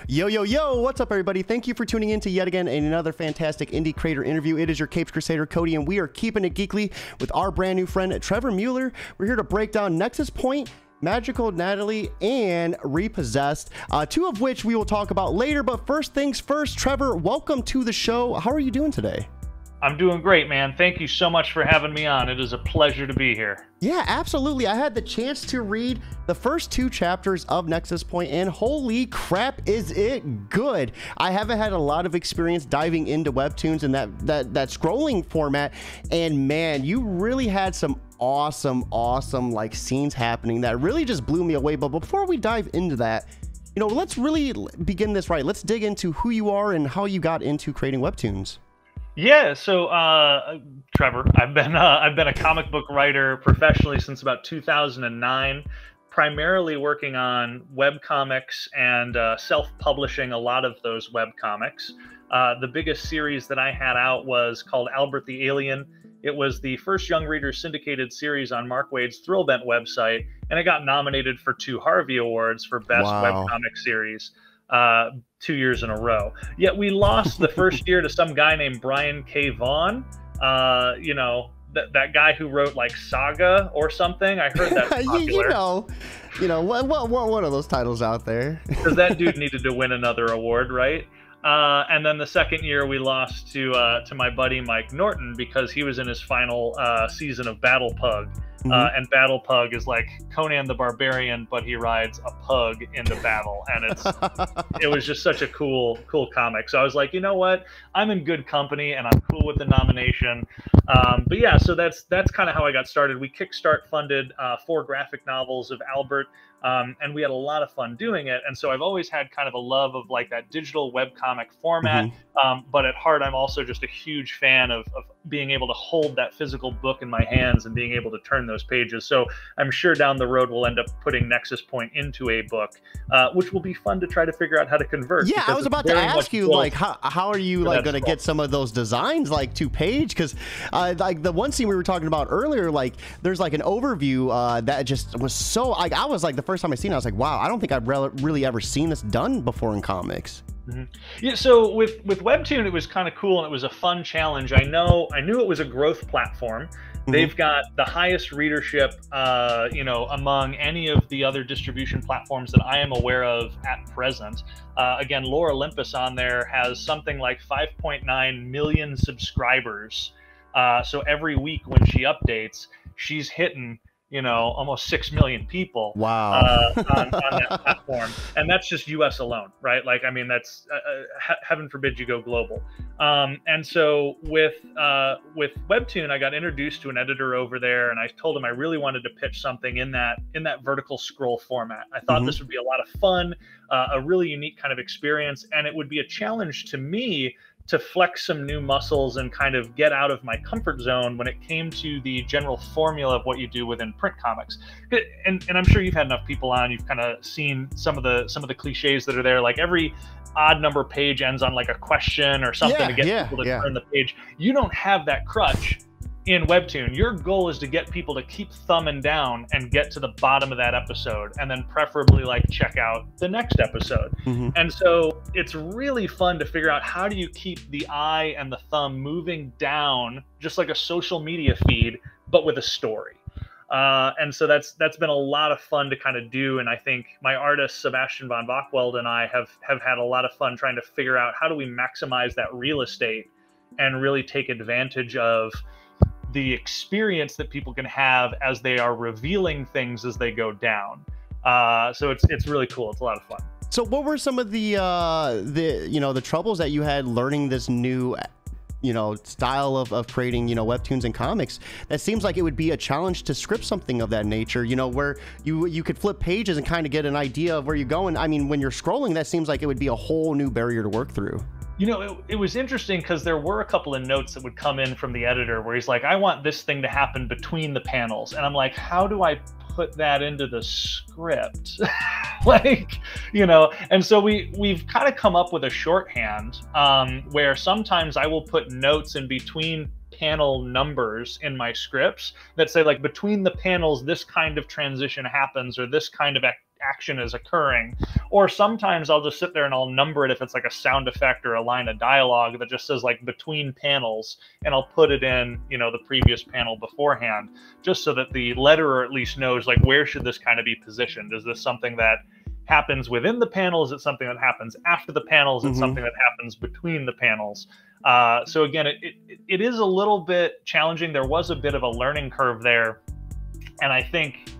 Yo, yo, yo, what's up, everybody? Thank you for tuning in to yet again another fantastic indie creator interview. It is your Capes Crusader, Cody, and we are keeping it geekly with our brand new friend, Trevor Mueller. We're here to break down Nexus Point, Magical Natalie, and Repossessed, two of which we will talk about later. But first things first, Trevor, welcome to the show. How are you doing today? I'm doing great, man. Thank you so much for having me on. It is a pleasure to be here. Yeah, absolutely. I had the chance to read the first two chapters of Nexus Point, and holy crap, is it good. I haven't had a lot of experience diving into webtoons and that scrolling format, and man, you really had some awesome like scenes happening that really just blew me away. But before we dive into that, you know, let's really begin this right. Let's dig into who you are and how you got into creating webtoons. Yeah, so Trevor, I've been a comic book writer professionally since about 2009, primarily working on web comics and self-publishing a lot of those web comics. The biggest series that I had out was called Albert the Alien. It was the first Young Readers syndicated series on Mark Waid's Thrillbent website, and it got nominated for 2 Harvey Awards for Best Webcomic Series 2 years in a row. Yet we lost the first year to some guy named Brian K. Vaughan. You know, that guy who wrote like Saga or something. I heard that's popular. you know, one of those titles out there. Because that dude needed to win another award, right? And then the second year we lost to my buddy Mike Norton because he was in his final season of Battle Pug. And Battle Pug is like Conan the Barbarian, but he rides a pug into battle, and it was just such a cool comic. So I was like, you know what, I'm in good company, and I'm cool with the nomination. But yeah, so that's kind of how I got started. We Kickstart funded 4 graphic novels of Albert, and we had a lot of fun doing it. And so I've always had kind of a love of like that digital webcomic format. But at heart, I'm also just a huge fan of being able to hold that physical book in my hands and being able to turn those pages. So I'm sure down the road we'll end up putting Nexus Point into a book, which will be fun to try to figure out how to convert. Yeah, I was about to ask you, like, how are you like going to get some of those designs like to page? Because like the one scene we were talking about earlier, like there's like an overview that just was so like, I was like, the first time I seen it, I was like, wow, I don't think I've really ever seen this done before in comics. Yeah, so with Webtoon, it was kind of cool and it was a fun challenge. I knew it was a growth platform. They've got the highest readership, you know, among any of the other distribution platforms that I am aware of at present. Again, Lore Olympus on there has something like 5.9 million subscribers. So every week when she updates, she's hitting, you know, almost 6 million people. Wow. On that platform, and that's just US alone, right? Like, I mean, that's heaven forbid you go global. And so with Webtoon, I got introduced to an editor over there, and I told him I really wanted to pitch something in that vertical scroll format. I thought this would be a lot of fun, a really unique kind of experience, and it would be a challenge to me to flex some new muscles and kind of get out of my comfort zone when it came to the general formula of what you do within print comics. And I'm sure you've had enough people on, you've kind of seen some of the cliches that are there, like every odd number page ends on like a question or something to get people to turn the page. You don't have that crutch in Webtoon. Your goal is to get people to keep thumbing down and get to the bottom of that episode, and then preferably like check out the next episode. And so it's really fun to figure out, how do you keep the eye and the thumb moving down just like a social media feed, but with a story. And so that's been a lot of fun to kind of do. And I think my artist Sebastian von Bachweld and I have had a lot of fun trying to figure out, how do we maximize that real estate and really take advantage of the experience that people can have as they are revealing things as they go down. So it's really cool. It's a lot of fun. So what were some of the you know, the troubles that you had learning this new, you know, style of creating, you know, webtoons and comics? That seems like it would be a challenge to script something of that nature, you know, where you could flip pages and kind of get an idea of where you're going. I mean, when you're scrolling, that seems like it would be a whole new barrier to work through. You know, it was interesting because there were a couple of notes that would come in from the editor where he's like, I want this thing to happen between the panels. And I'm like, how do I put that into the script? Like, you know, and so we've kind of come up with a shorthand where sometimes I will put notes in between panel numbers in my scripts that say, like, between the panels, this kind of transition happens, or this kind of action is occurring. Or sometimes I'll just sit there and I'll number it if it's like a sound effect or a line of dialogue that just says like between panels, and I'll put it in, you know, the previous panel beforehand, just so that the letterer at least knows like where should this kind of be positioned. Is this something that happens within the panel? Is it something that happens after the panels? Is it something that happens between the panels? So again, it is a little bit challenging. There was a bit of a learning curve there, and I think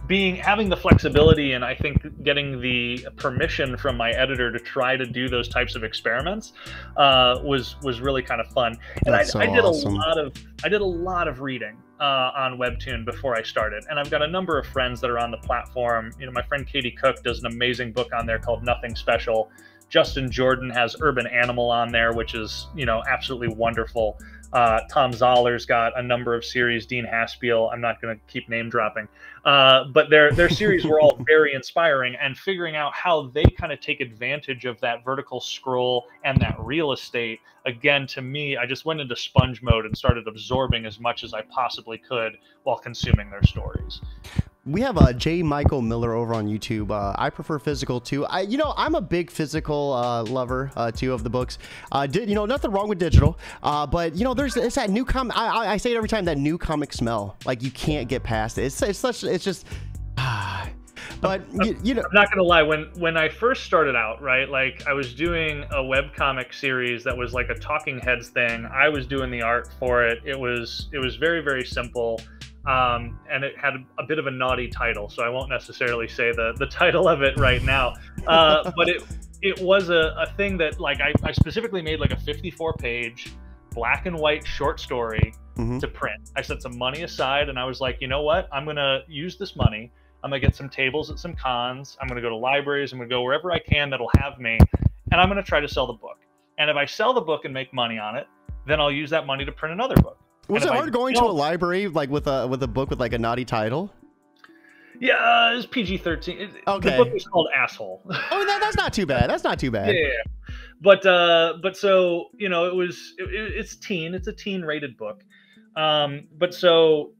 having the flexibility and I think getting the permission from my editor to try to do those types of experiments was really kind of fun. And I did awesome. I did a lot of reading on Webtoon before I started, and I've got a number of friends that are on the platform. You know, my friend Katie Cook does an amazing book on there called Nothing Special. Justin Jordan has Urban Animal on there, which is, you know, absolutely wonderful. Tom Zoller's got a number of series. Dean Haspiel, I'm not going to keep name dropping, but their series were all very inspiring, and figuring out how they kind of take advantage of that vertical scroll and that real estate. Again, to me, I just went into sponge mode and started absorbing as much as I possibly could while consuming their stories. We have J. Michael Mueller over on YouTube. I prefer physical too. You know, I'm a big physical lover too of the books. You know, nothing wrong with digital, but you know, it's that new comic. I say it every time, that new comic smell. Like you can't get past it. It's just. But you know, I'm not gonna lie. When I first started out, right, like I was doing a webcomic series that was like a Talking Heads thing. I was doing the art for it. It was very, very simple. And it had a bit of a naughty title, so I won't necessarily say the title of it right now. But it was a thing that like I specifically made like a 54-page black and white short story to print. I set some money aside, and I was like, you know what? I'm gonna use this money. I'm gonna get some tables at some cons. I'm gonna go to libraries. I'm gonna go wherever I can that'll have me, and I'm gonna try to sell the book. And if I sell the book and make money on it, then I'll use that money to print another book. Was it hard going to a library like with a book with like a naughty title? Yeah, it's PG-13. Okay. The book is called Asshole. Oh, that's not too bad. That's not too bad. Yeah. But so, you know, it's teen. It's a teen-rated book. But so,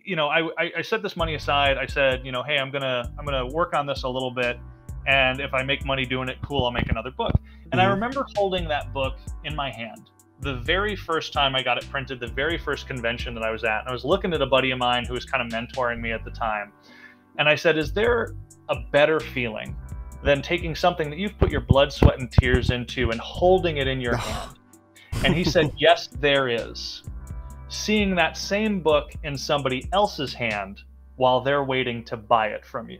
you know, I set this money aside. I said, you know, hey, I'm gonna work on this a little bit, and if I make money doing it, cool, I'll make another book. And I remember holding that book in my hand the very first time I got it printed, the very first convention that I was at. And I was looking at a buddy of mine who was kind of mentoring me at the time. And I said, is there a better feeling than taking something that you've put your blood, sweat, and tears into and holding it in your hand? And he said, yes, there is. Seeing that same book in somebody else's hand while they're waiting to buy it from you.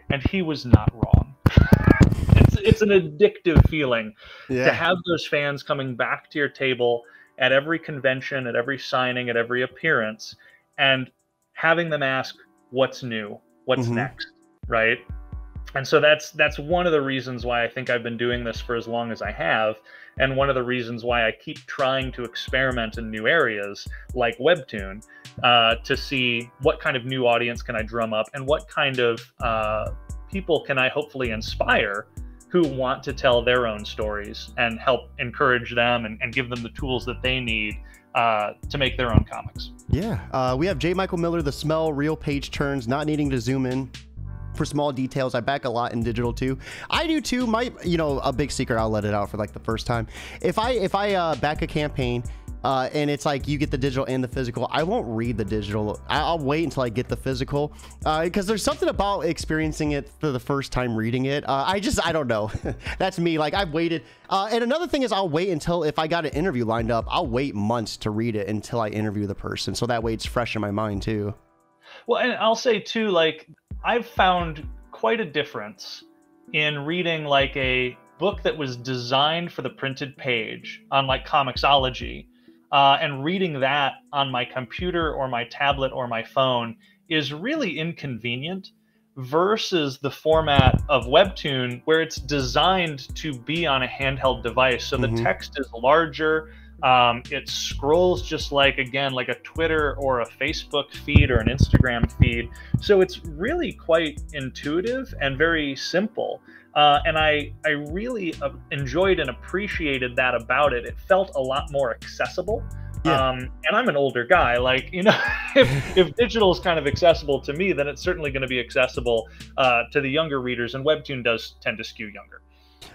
And he was not wrong. It's an addictive feeling to have those fans coming back to your table at every convention, at every signing, at every appearance, and having them ask, what's new? What's next? Right? And so that's one of the reasons why I think I've been doing this for as long as I have, and one of the reasons why I keep trying to experiment in new areas like Webtoon to see what kind of new audience can I drum up, and what kind of people can I hopefully inspire who want to tell their own stories, and help encourage them and give them the tools that they need to make their own comics. Yeah, we have J. Michael Mueller, the smell, real page turns, not needing to zoom in for small details. I back a lot in digital too. I do too. You know, a big secret, I'll let it out for like the first time. If I back a campaign and it's like you get the digital and the physical, I won't read the digital. I'll wait until I get the physical because there's something about experiencing it for the first time reading it. I don't know. That's me. Like I've waited. And another thing is I'll wait until, if I got an interview lined up, I'll wait months to read it until I interview the person. So that way it's fresh in my mind too. Well, and I'll say too, like I've found quite a difference in reading like a book that was designed for the printed page on like Comixology, and reading that on my computer or my tablet or my phone is really inconvenient, versus the format of Webtoon where it's designed to be on a handheld device. So the text is larger. It scrolls just like, again, like a Twitter or a Facebook feed or an Instagram feed. So it's really quite intuitive and very simple. And I really enjoyed and appreciated that about it. It felt a lot more accessible Yeah. And I'm an older guy. Like, you know, if digital is kind of accessible to me, then it's certainly going to be accessible to the younger readers. And Webtoon does tend to skew younger.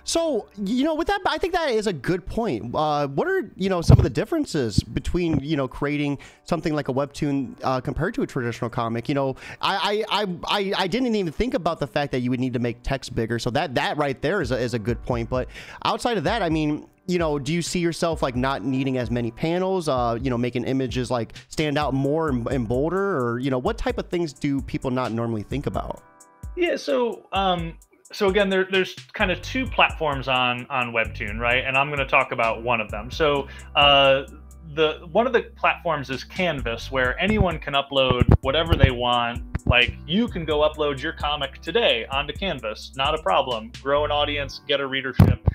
So, you know, with that, I think that is a good point. What are, you know, some of the differences between, you know, creating something like a Webtoon compared to a traditional comic? You know, I didn't even think about the fact that you would need to make text bigger. So that right there is a good point. But outside of that, I mean, you know, do you see yourself like not needing as many panels, you know, making images like stand out more and bolder, or, you know, what type of things do people not normally think about? Yeah, so again, there's kind of two platforms on Webtoon, right? And I'm going to talk about one of them. So one of the platforms is Canvas, where anyone can upload whatever they want. Like, you can go upload your comic today onto Canvas, not a problem. Grow an audience, get a readership.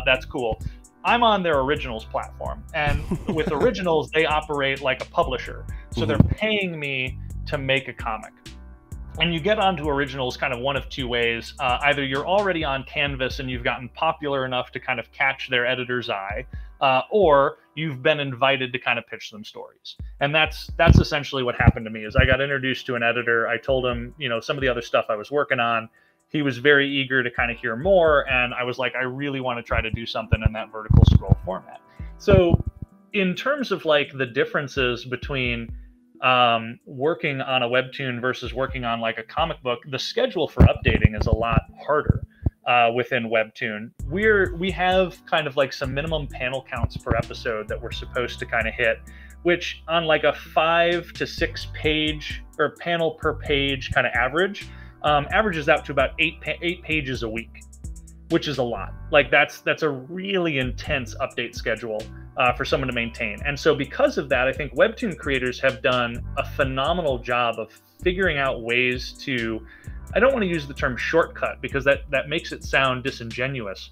That's cool. I'm on their Originals platform, and with Originals, they operate like a publisher. So they're paying me to make a comic. And you get onto Originals kind of one of two ways. Either you're already on Canvas and you've gotten popular enough to kind of catch their editor's eye, or you've been invited to kind of pitch them stories. And that's essentially what happened to me. Is I got introduced to an editor. I told him, you know, some of the other stuff I was working on. He was very eager to kind of hear more. And I was like, I really want to try to do something in that vertical scroll format. So in terms of like the differences between working on a Webtoon versus working on like a comic book, the schedule for updating is a lot harder within Webtoon. We have kind of like some minimum panel counts per episode that we're supposed to kind of hit, which on like a 5 to 6 page or panel per page kind of averages out to about eight pages a week, which is a lot. Like that's a really intense update schedule for someone to maintain. And so because of that, I think Webtoon creators have done a phenomenal job of figuring out ways to, I don't want to use the term shortcut because that makes it sound disingenuous,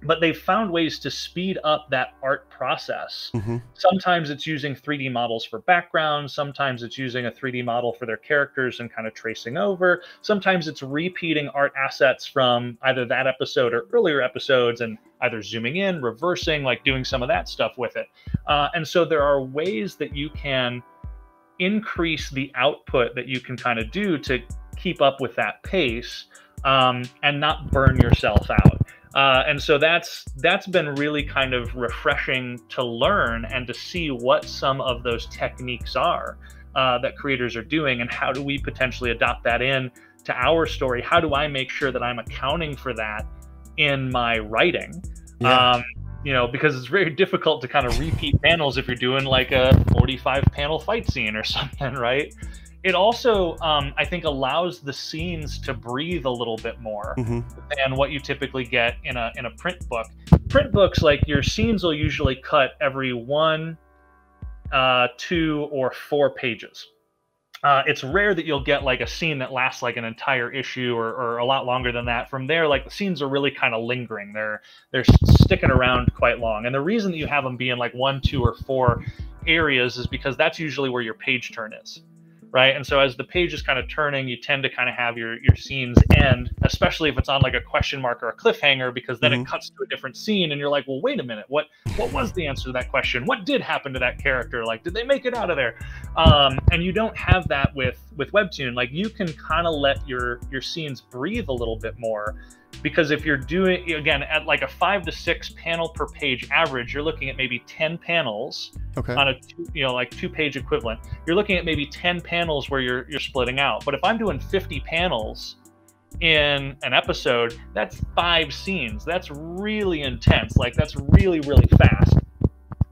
but they've found ways to speed up that art process. Sometimes it's using 3D models for backgrounds. Sometimes it's using a 3D model for their characters and kind of tracing over. Sometimes it's repeating art assets from either that episode or earlier episodes and either zooming in, reversing, like doing some of that stuff with it. And so there are ways that you can increase the output that you can kind of do to keep up with that pace and not burn yourself out. And so that's been really kind of refreshing to learn and to see what some of those techniques are that creators are doing, and how do we potentially adopt that in to our story? How do I make sure that I'm accounting for that in my writing? You know, because it's very difficult to kind of repeat panels if you're doing like a 45 panel fight scene or something, right? It also, I think, allows the scenes to breathe a little bit more than what you typically get in a print book. Print books, like your scenes will usually cut every 1, 2, or 4 pages. It's rare that you'll get like a scene that lasts like an entire issue or a lot longer than that. From there, like the scenes are really kind of lingering. They're sticking around quite long. And the reason that you have them be in like 1, 2, or 4 areas is because that's usually where your page turn is. Right. And so as the page is kind of turning, you tend to kind of have your scenes end, especially if it's on like a question mark or a cliffhanger, because then it cuts to a different scene and you're like, well, wait a minute, what was the answer to that question? What did happen to that character? Like, did they make it out of there? And you don't have that with Webtoon. Like, you can kind of let your scenes breathe a little bit more, because if you're doing, again, at like a 5 to 6 panel per page average, you're looking at maybe 10 panels on a like 2-page equivalent. You're looking at maybe 10 panels where you're splitting out. But if I'm doing 50 panels in an episode, that's 5 scenes. That's really intense. Like, that's really, really fast.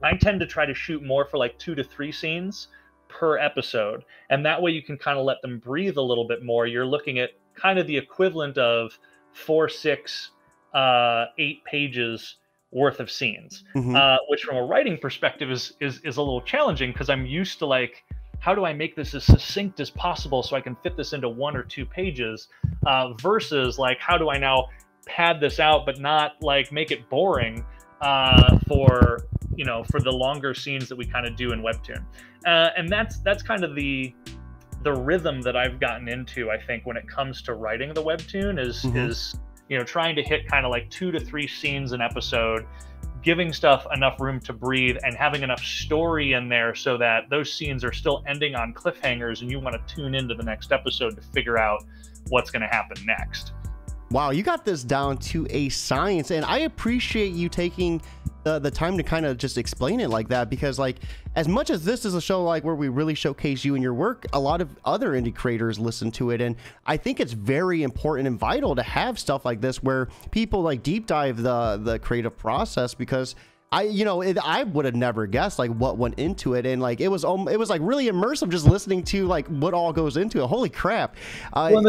I tend to try to shoot more for like 2 to 3 scenes per episode. And that way you can kind of let them breathe a little bit more. You're looking at kind of the equivalent of 4, 6, 8 pages worth of scenes, which from a writing perspective is a little challenging, because I'm used to like, how do I make this as succinct as possible so I can fit this into 1 or 2 pages, versus like, how do I now pad this out but not like make it boring for the longer scenes that we kind of do in Webtoon. And that's kind of the rhythm that I've gotten into, I think, when it comes to writing the Webtoon is trying to hit kind of like 2 to 3 scenes an episode, giving stuff enough room to breathe and having enough story in there so that those scenes are still ending on cliffhangers and you want to tune into the next episode to figure out what's going to happen next. Wow, you got this down to a science, and I appreciate you taking the time to kind of just explain it like that, because like, as much as this is a show like where we really showcase you and your work, a lot of other indie creators listen to it, and I think it's very important and vital to have stuff like this where people like deep dive the creative process, because I would have never guessed like what went into it, and like it was like really immersive just listening to like what all goes into it. Holy crap! Well,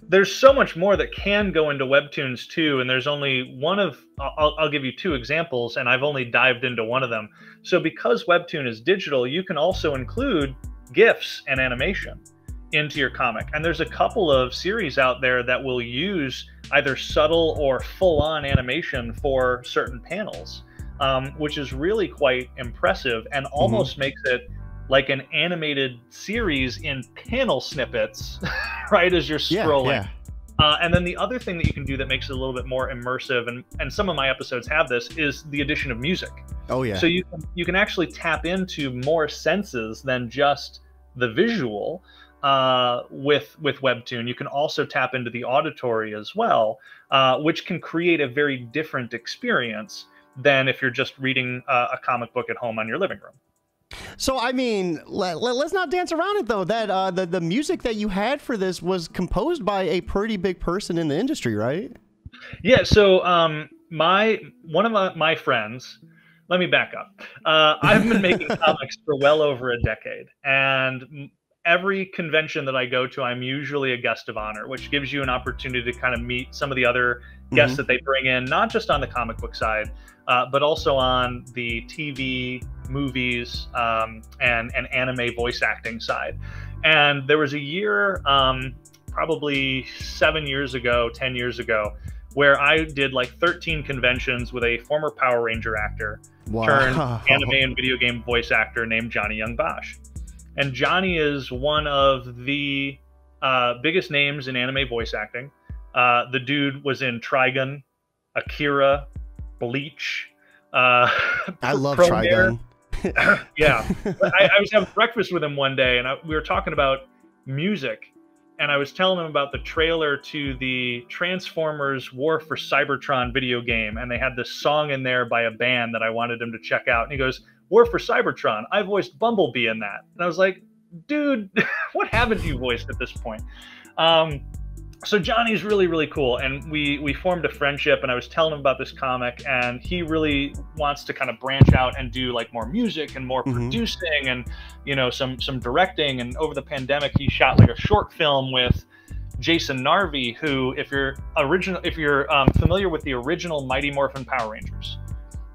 there's so much more that can go into webtoons too, and there's only one of I'll give you two examples, and I've only dived into one of them. So because webtoon is digital, you can also include GIFs and animation into your comic, and there's a couple of series out there that will use either subtle or full-on animation for certain panels. Which is really quite impressive and almost makes it like an animated series in panel snippets, right, as you're scrolling. Yeah. And then the other thing that you can do that makes it a little bit more immersive, and some of my episodes have this, is the addition of music. Oh, yeah. So you can actually tap into more senses than just the visual with Webtoon. You can also tap into the auditory as well, which can create a very different experience than if you're just reading a comic book at home on your living room. So, I mean, let's not dance around it, though, that the music that you had for this was composed by a pretty big person in the industry, right? Yeah, so one of my friends, let me back up. I've been making comics for well over a decade, and every convention that I go to, I'm usually a guest of honor, which gives you an opportunity to kind of meet some of the other guests that they bring in, not just on the comic book side, but also on the TV, movies, and anime voice acting side. And there was a year, probably 7 years ago, 10 years ago, where I did like 13 conventions with a former Power Ranger actor turned anime and video game voice actor named Johnny Youngbosch. And Johnny is one of the biggest names in anime voice acting. The dude was in Trigun, Akira, Bleach. I love Trigun. Yeah. I was having breakfast with him one day, and we were talking about music. And I was telling him about the trailer to the Transformers War for Cybertron video game. And they had this song in there by a band that I wanted him to check out. And he goes, War for Cybertron, I voiced Bumblebee in that. And I was like, dude, what haven't you voiced at this point? So Johnny's really, really cool. And we formed a friendship, and I was telling him about this comic, and he really wants to kind of branch out and do like more music and more producing and, some directing. And over the pandemic, he shot like a short film with Jason Narvey, who, if you're familiar with the original Mighty Morphin Power Rangers,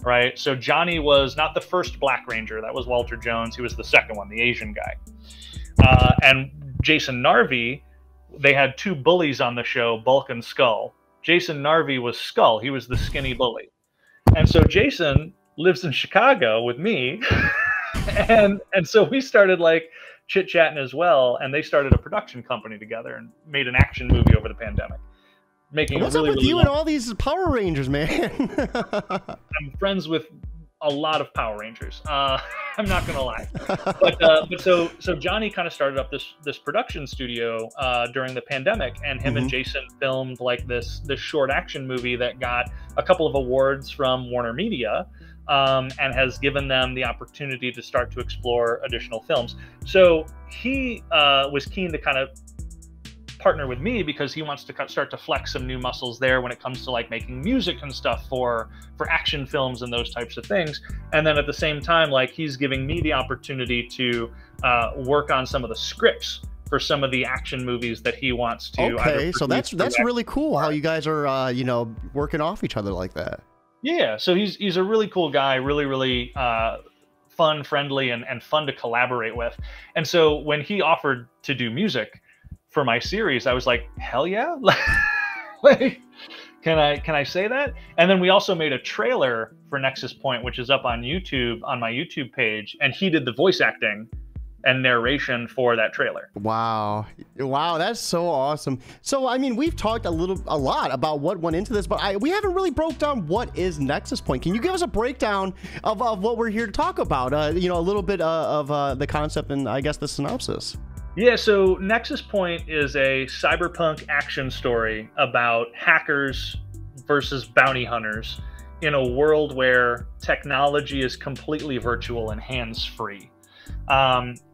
right? So Johnny was not the first Black Ranger. That was Walter Jones. He was the second one, the Asian guy. And Jason Narvey, they had two bullies on the show, Bulk and Skull. Jason Narvey was Skull. He was the skinny bully. And so Jason lives in Chicago with me. and so we started like chit-chatting as well. And they started a production company together and made an action movie over the pandemic. What's up with you and all these Power Rangers, man? I'm friends with a lot of Power Rangers. I'm not gonna lie, but so Johnny kind of started up this production studio during the pandemic, and him and Jason filmed like this short action movie that got a couple of awards from Warner Media, and has given them the opportunity to start to explore additional films. So he was keen to kind of partner with me because he wants to start to flex some new muscles there when it comes to like making music and stuff for action films and those types of things. And then at the same time, like, he's giving me the opportunity to work on some of the scripts for some of the action movies that he wants to. Okay, so that's really cool how you guys are working off each other like that. Yeah, so he's a really cool guy, really fun, friendly, and fun to collaborate with. And so when he offered to do music for my series, I was like, hell yeah. Like, can I say that? And then we also made a trailer for Nexus Point, which is up on YouTube, on my YouTube page, and he did the voice acting and narration for that trailer. Wow. Wow, that's so awesome. So, I mean, we've talked a lot about what went into this, but we haven't really broke down what is Nexus Point. Can you give us a breakdown of what we're here to talk about? You know, a little bit of the concept and I guess the synopsis. Yeah, so Nexus Point is a cyberpunk action story about hackers versus bounty hunters in a world where technology is completely virtual and hands-free.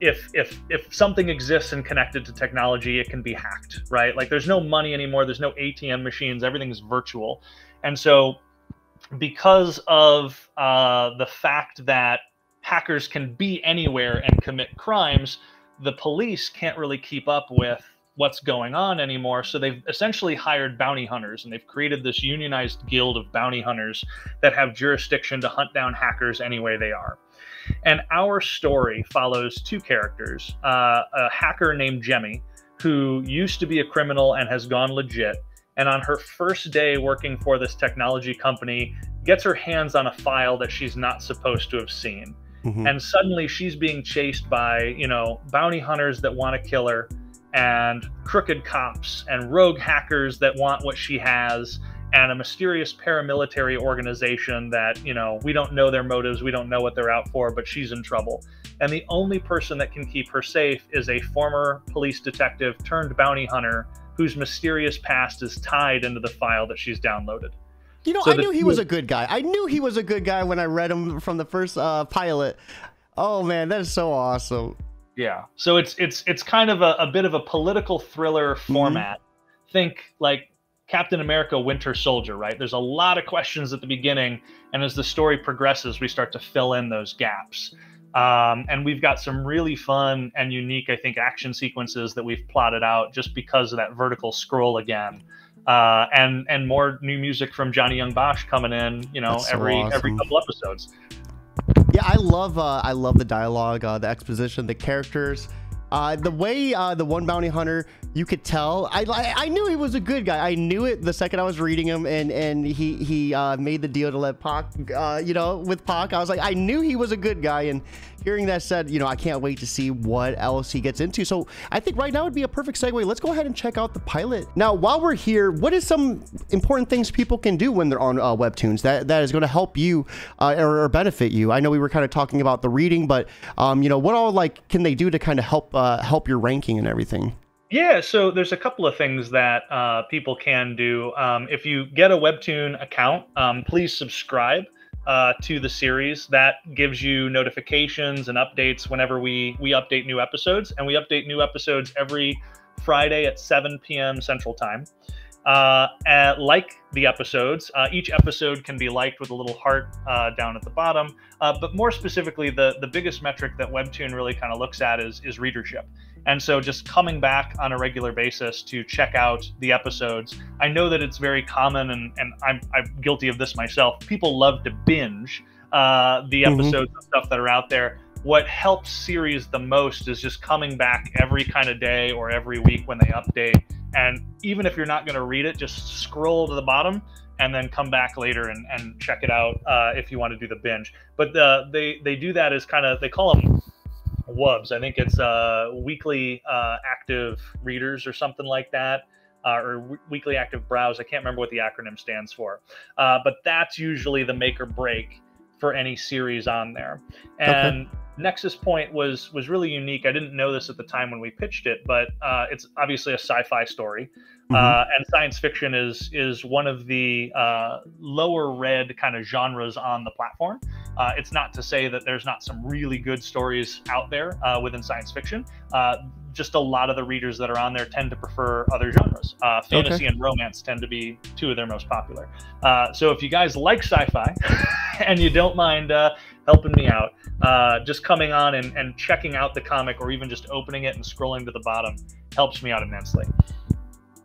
If something exists and connected to technology, it can be hacked, right? Like there's no money anymore, there's no ATM machines, everything's virtual. And so because of the fact that hackers can be anywhere and commit crimes, the police can't really keep up with what's going on anymore. So they've essentially hired bounty hunters, and they've created this unionized guild of bounty hunters that have jurisdiction to hunt down hackers anywhere they are. And our story follows two characters, a hacker named Jemmy, who used to be a criminal and has gone legit. And on her first day working for this technology company, gets her hands on a file that she's not supposed to have seen. Mm-hmm. And suddenly she's being chased by, you know, bounty hunters that want to kill her, and crooked cops and rogue hackers that want what she has, and a mysterious paramilitary organization that, you know, we don't know their motives, we don't know what they're out for, but she's in trouble. And the only person that can keep her safe is a former police detective turned bounty hunter whose mysterious past is tied into the file that she's downloaded. You know, so I knew he was a good guy. I knew he was a good guy when I read him from the first pilot. Oh man, that is so awesome. Yeah. So it's kind of a bit of a political thriller format. Mm-hmm. Think like Captain America Winter Soldier, right? There's a lot of questions at the beginning, and as the story progresses, we start to fill in those gaps. And we've got some really fun and unique, I think, action sequences that we've plotted out just because of that vertical scroll again. And more new music from Johnny Youngbosch coming in, you know, every couple episodes. Yeah, I love the dialogue, the exposition, the characters, the way the one bounty hunter, you could tell. I knew he was a good guy. I knew it the second I was reading him, and he made the deal to let Pock, you know, with Pock. I was like, I knew he was a good guy, and hearing that said, you know, I can't wait to see what else he gets into. So I think right now would be a perfect segue. Let's go ahead and check out the pilot. Now, while we're here, what is some important things people can do when they're on Webtoons that is going to help you or benefit you? I know we were kind of talking about the reading, but you know, what all like can they do to kind of help your ranking and everything? Yeah, so there's a couple of things that people can do. If you get a Webtoon account, please subscribe to the series. That gives you notifications and updates whenever we update new episodes, and we update new episodes every Friday at 7 p.m. Central Time. Like the episodes, each episode can be liked with a little heart down at the bottom, but more specifically, the biggest metric that Webtoon really kind of looks at is readership. And so just coming back on a regular basis to check out the episodes. I know that it's very common, and I'm guilty of this myself. People love to binge the episodes and stuff that are out there. What helps series the most is just coming back every kind of day or every week when they update. And even if you're not going to read it, just scroll to the bottom and then come back later and check it out if you want to do the binge. But they do that as kind of, they call them WUBs. I think it's weekly active readers or something like that, or weekly active browse. I can't remember what the acronym stands for, but that's usually the make or break for any series on there. And Nexus Point was really unique. I didn't know this at the time when we pitched it, but it's obviously a sci-fi story. And science fiction is one of the lower read kind of genres on the platform. It's not to say that there's not some really good stories out there within science fiction. Just a lot of the readers that are on there tend to prefer other genres. Fantasy and romance tend to be two of their most popular. So if you guys like sci-fi and you don't mind helping me out, just coming on and checking out the comic, or even just opening it and scrolling to the bottom, helps me out immensely.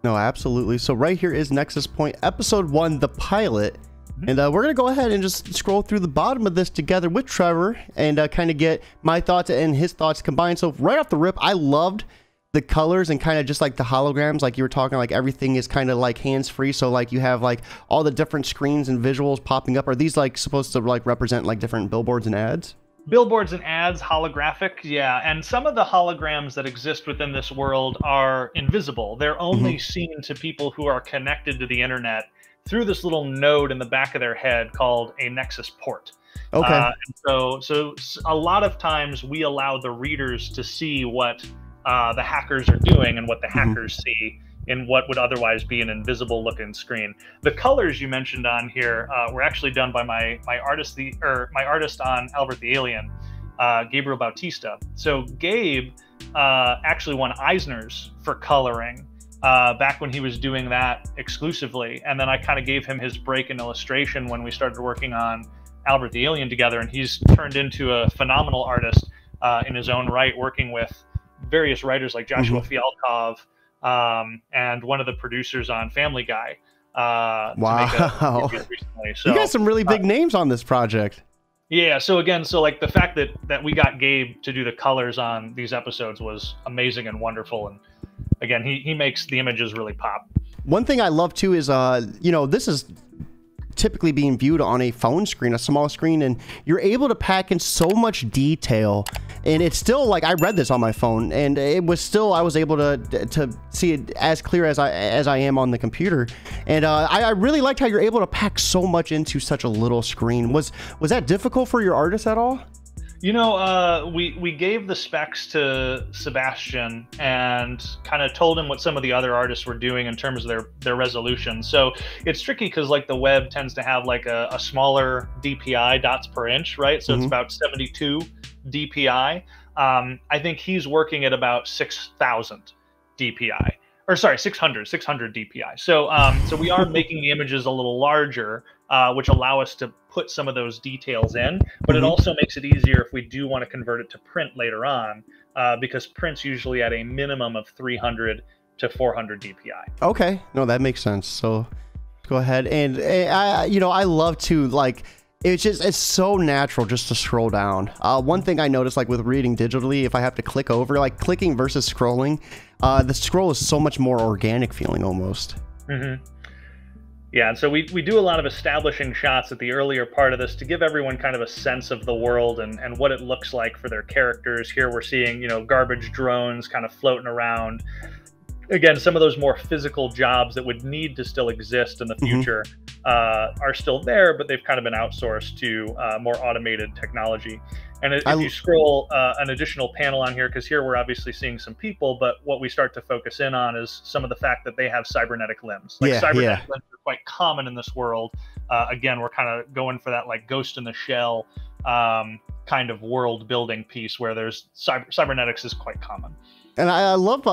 No, absolutely. So right here is Nexus Point, episode 1, the pilot. And we're going to go ahead and just scroll through the bottom of this together with Trevor and kind of get my thoughts and his thoughts combined. So right off the rip, I loved the colors and kind of just like the holograms, like you were talking, like everything is kind of like hands-free. So like you have like all the different screens and visuals popping up. Are these like supposed to like represent like different billboards and ads? Billboards and ads, holographic, yeah. And some of the holograms that exist within this world are invisible. They're only seen to people who are connected to the internet through this little node in the back of their head called a Nexus Port. Okay. So a lot of times we allow the readers to see what the hackers are doing and what the hackers see in what would otherwise be an invisible looking screen. The colors you mentioned on here were actually done by my artist on Albert the Alien, Gabriel Bautista. So Gabe actually won Eisner's for coloring back when he was doing that exclusively, and then I kind of gave him his break in illustration when we started working on Albert the Alien together, and he's turned into a phenomenal artist in his own right, working with various writers like Joshua Fialkov, and one of the producers on Family Guy. Wow. Recently. So, you got some really big names on this project. Yeah. So again, like the fact that we got Gabe to do the colors on these episodes was amazing and wonderful. And again, he makes the images really pop. One thing I love too is, this is typically being viewed on a phone screen, a small screen, and you're able to pack in so much detail. And it's still like, I read this on my phone, and it was still, I was able to see it as clear as I am on the computer. And I really liked how you're able to pack so much into such a little screen. Was that difficult for your artists at all? You know, we gave the specs to Sebastian and kind of told him what some of the other artists were doing in terms of their resolution. So it's tricky because like the web tends to have like a smaller DPI, dots per inch, right? So it's about 72 DPI. I think he's working at about 6,000 DPI. Or sorry, 600 DPI. So we are making the images a little larger, which allow us to put some of those details in, but it also makes it easier if we do want to convert it to print later on, because print's usually at a minimum of 300 to 400 DPI. Okay, no, that makes sense. So go ahead. And I love to like, it's so natural just to scroll down. One thing I noticed, like with reading digitally, if I have to click over, like clicking versus scrolling, the scroll is so much more organic feeling almost. Yeah, and so we do a lot of establishing shots at the earlier part of this to give everyone kind of a sense of the world and what it looks like for their characters. Here we're seeing, garbage drones kind of floating around. Again, some of those more physical jobs that would need to still exist in the future are still there, but they've kind of been outsourced to more automated technology. And if you scroll an additional panel on here, because here we're obviously seeing some people, but what we start to focus in on is some of the fact that they have cybernetic limbs. Like cybernetic limbs are quite common in this world. Again, we're kind of going for that like Ghost in the Shell kind of world building piece where there's cybernetics is quite common. And I love,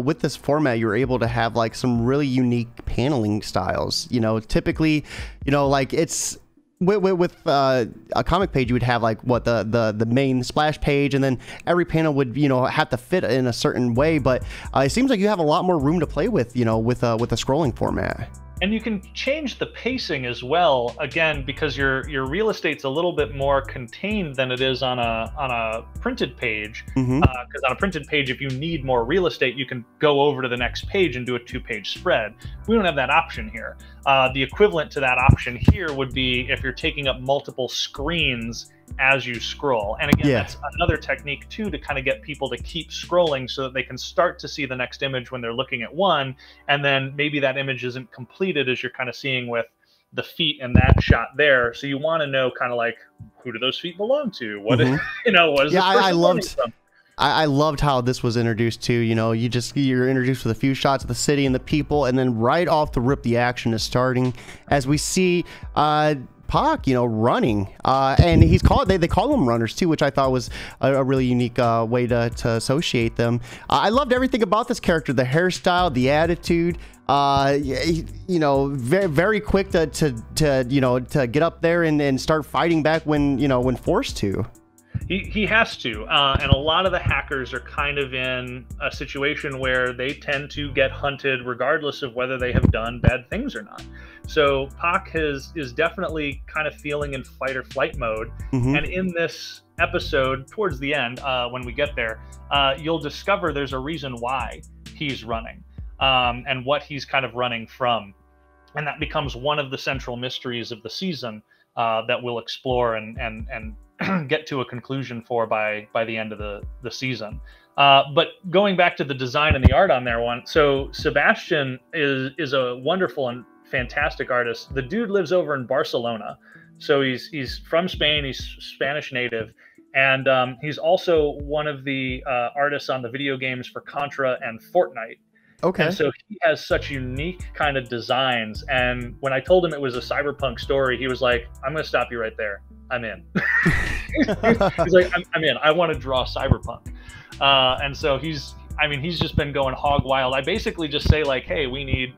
with this format, you're able to have like some really unique paneling styles. Typically, like it's with a comic page, you would have like what the main splash page, and then every panel would have to fit in a certain way. But it seems like you have a lot more room to play with, with a scrolling format. And you can change the pacing as well, again, because your real estate's a little bit more contained than it is on a printed page. Because on a printed page, if you need more real estate, you can go over to the next page and do a 2-page spread. We don't have that option here. The equivalent to that option here would be if you're taking up multiple screens as you scroll. And again, that's another technique too, to kind of get people to keep scrolling so that they can start to see the next image when they're looking at one, and then maybe that image isn't completed as you're kind of seeing with the feet in that shot there. So you want to know kind of like, who do those feet belong to? What is, what is this person learning from? I loved how this was introduced to, you're introduced with a few shots of the city and the people, and then right off the rip, the action is starting as we see Pock, running, and he's called, they call them runners too, which I thought was a really unique way to associate them. I loved everything about this character, the hairstyle, the attitude, very, very quick to get up there and start fighting back when forced to. He has to, and a lot of the hackers are kind of in a situation where they tend to get hunted regardless of whether they have done bad things or not. So Pock is definitely kind of feeling in fight or flight mode. And in this episode, towards the end, when we get there, you'll discover there's a reason why he's running and what he's kind of running from. And that becomes one of the central mysteries of the season that we'll explore and get to a conclusion for by the end of the season. But going back to the design and the art on there one, so Sebastian is a wonderful and fantastic artist. The dude lives over in Barcelona, so he's from Spain. He's Spanish native, and he's also one of the artists on the video games for Contra and Fortnite. Okay. And so he has such unique kind of designs. And when I told him it was a cyberpunk story, he was like, "I'm going to stop you right there. I'm in." He's like, I'm in. I want to draw cyberpunk. And so he's just been going hog wild. I basically just say like, hey, we need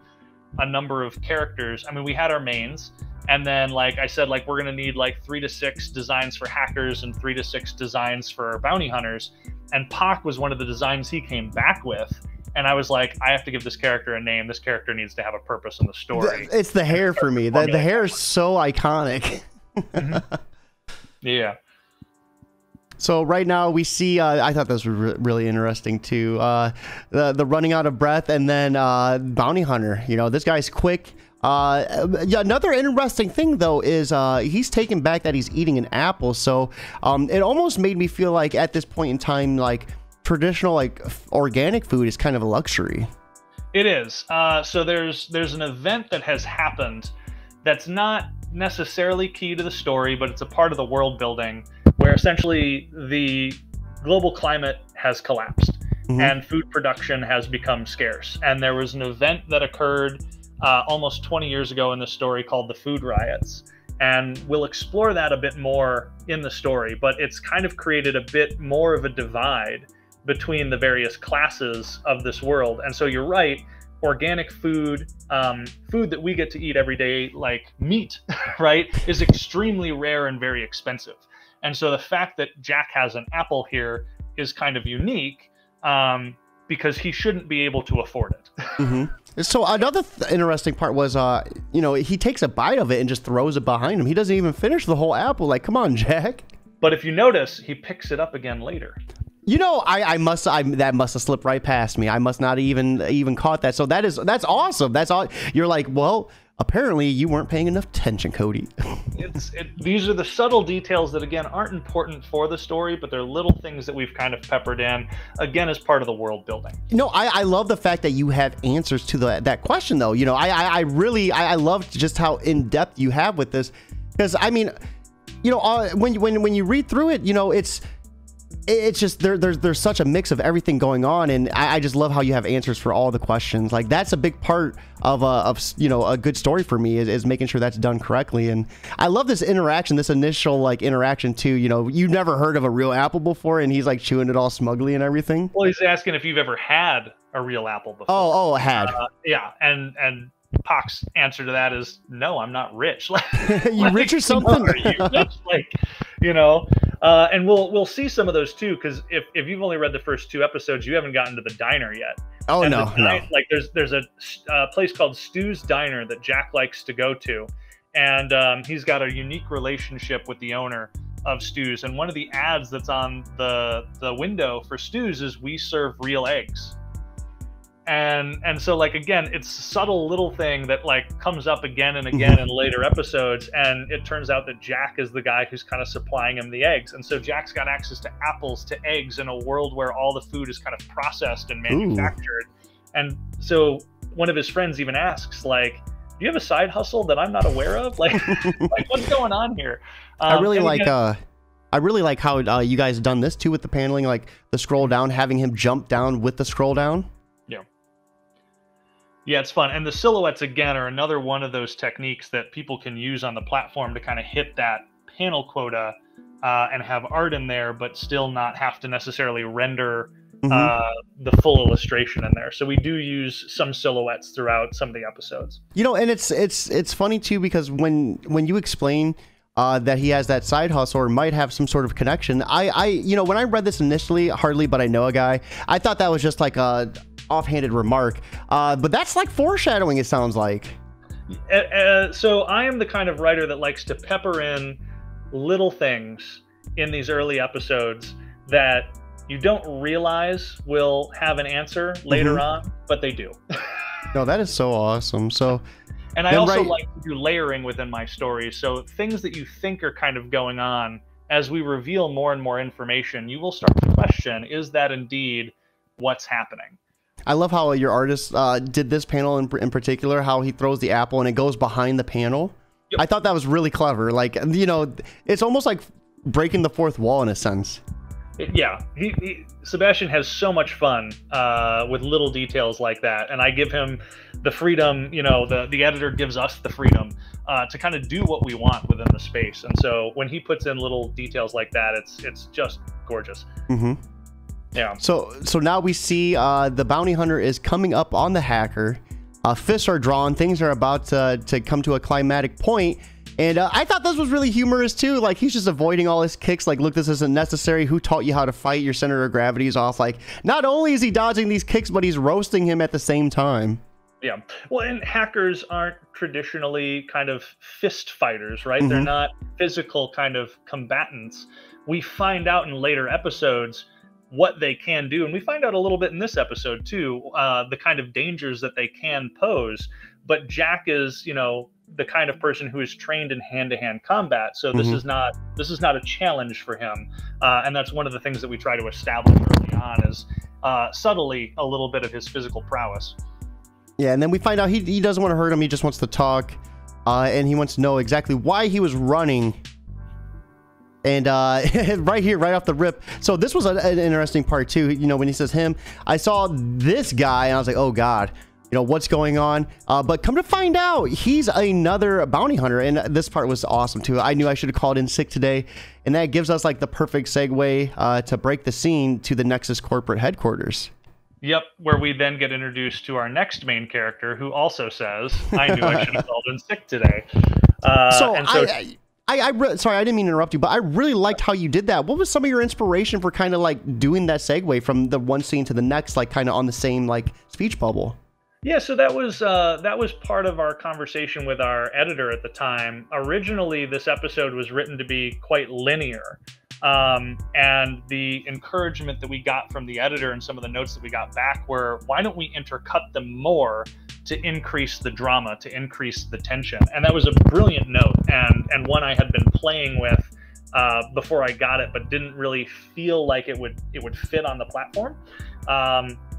a number of characters. I mean, we had our mains, and then like I said, like we're going to need like 3 to 6 designs for hackers and 3 to 6 designs for bounty hunters. And Pock was one of the designs he came back with. And I was like, I have to give this character a name. This character needs to have a purpose in the story. It's the hair for me. The hair is so iconic. Yeah. So right now we see, I thought this was really interesting too, the running out of breath, and then bounty hunter. You know, this guy's quick. Yeah, another interesting thing though is he's taken back that he's eating an apple. So it almost made me feel like at this point in time, like traditional like organic food is kind of a luxury. It is. So there's an event that has happened that's not necessarily key to the story, but it's a part of the world building, where essentially the global climate has collapsed and food production has become scarce. And there was an event that occurred almost 20 years ago in the story called the Food Riots. And we'll explore that a bit more in the story, but it's kind of created a bit more of a divide between the various classes of this world. And so you're right, organic food, food that we get to eat every day, like meat, right, is extremely rare and very expensive. And so the fact that Jack has an apple here is kind of unique, because he shouldn't be able to afford it. So another interesting part was, you know, he takes a bite of it and just throws it behind him. He doesn't even finish the whole apple. Like, come on, Jack. But if you notice, he picks it up again later. You know, that must have slipped right past me. I must not even caught that. So that's awesome. That's all. You're like, well, apparently you weren't paying enough attention, Cody. These are the subtle details that again aren't important for the story, but they're little things that we've kind of peppered in again as part of the world building. No, I love the fact that you have answers to that question though. You know, I really love just how in depth you have with this, because I mean, you know, when you read through it, you know, it's just there's such a mix of everything going on, and I just love how you have answers for all the questions. Like that's a big part of you know, a good story for me is making sure that's done correctly. And I love this interaction, this initial like interaction too. You know, you've never heard of a real apple before, and he's like chewing it all smugly and everything. Well, he's asking if you've ever had a real apple before. Oh, had. Yeah, and Pock's answer to that is no, I'm not rich. Like, you rich or something? Are you rich? Like, you know. And we'll see some of those too, because if you've only read the first 2 episodes, you haven't gotten to the diner yet. Oh, and no. Like there's a place called Stu's Diner that Jack likes to go to, and he's got a unique relationship with the owner of Stu's. And one of the ads that's on the window for Stu's is "We serve real eggs." And so like again, it's a subtle little thing that like comes up again and again in later episodes, and it turns out that Jack is the guy who's kind of supplying him the eggs. And so Jack's got access to apples, to eggs, in a world where all the food is kind of processed and manufactured. And so one of his friends even asks, like, do you have a side hustle that I'm not aware of? Like, like what's going on here? I really like how you guys done this too with the paneling, like the scroll down, having him jump down with the scroll down. Yeah, it's fun. And the silhouettes, again, are another one of those techniques that people can use on the platform to kind of hit that panel quota and have art in there, but still not have to necessarily render the full illustration in there. So we do use some silhouettes throughout some of the episodes. You know, and it's funny, too, because when you explain that he has that side hustle or might have some sort of connection, you know, when I read this initially, hardly but I know a guy, I thought that was just like a offhanded remark, but that's like foreshadowing, it sounds like. So I am the kind of writer that likes to pepper in little things in these early episodes that you don't realize will have an answer later on, but they do. No, that is so awesome. So, and I also like to do layering within my stories. So things that you think are kind of going on as we reveal more and more information, you will start to question, is that indeed what's happening? I love how your artist did this panel in particular, how he throws the apple and it goes behind the panel. Yep. I thought that was really clever. Like, you know, it's almost like breaking the fourth wall in a sense. Yeah, Sebastian has so much fun with little details like that, and I give him the freedom, you know, the editor gives us the freedom to kind of do what we want within the space. And so when he puts in little details like that, it's just gorgeous. Mm-hmm. Yeah. So now we see the bounty hunter is coming up on the hacker. Fists are drawn. Things are about to come to a climatic point. And I thought this was really humorous too. Like, he's just avoiding all his kicks. Like, look, this isn't necessary. Who taught you how to fight? Your center of gravity is off. Like, not only is he dodging these kicks, but he's roasting him at the same time. Yeah. Well, and hackers aren't traditionally kind of fist fighters, right? Mm-hmm. They're not physical kind of combatants. We find out in later episodes what they can do. And we find out a little bit in this episode too, the kind of dangers that they can pose. But Jack is, you know, the kind of person who is trained in hand-to-hand combat. So this is not a challenge for him. And that's one of the things that we try to establish early on is subtly a little bit of his physical prowess. Yeah, and then we find out he doesn't want to hurt him. He just wants to talk. And he wants to know exactly why he was running. And right here, right off the rip. So this was an interesting part too. You know, when he says him, I saw this guy and I was like, oh God, you know, what's going on? But come to find out, he's another bounty hunter. And this part was awesome too. I knew I should have called in sick today. And that gives us like the perfect segue to break the scene to the Nexus corporate headquarters. Yep, where we then get introduced to our next main character, who also says, I knew I should have called in sick today. Sorry, I didn't mean to interrupt you, but I really liked how you did that. What was some of your inspiration for kind of like doing that segue from the one scene to the next, like kind of on the same like speech bubble? Yeah, so that was part of our conversation with our editor at the time. Originally, this episode was written to be quite linear. And the encouragement that we got from the editor and some of the notes that we got back were, why don't we intercut them more to increase the drama, to increase the tension? And that was a brilliant note, and one I had been playing with before I got it, but didn't really feel like it would fit on the platform.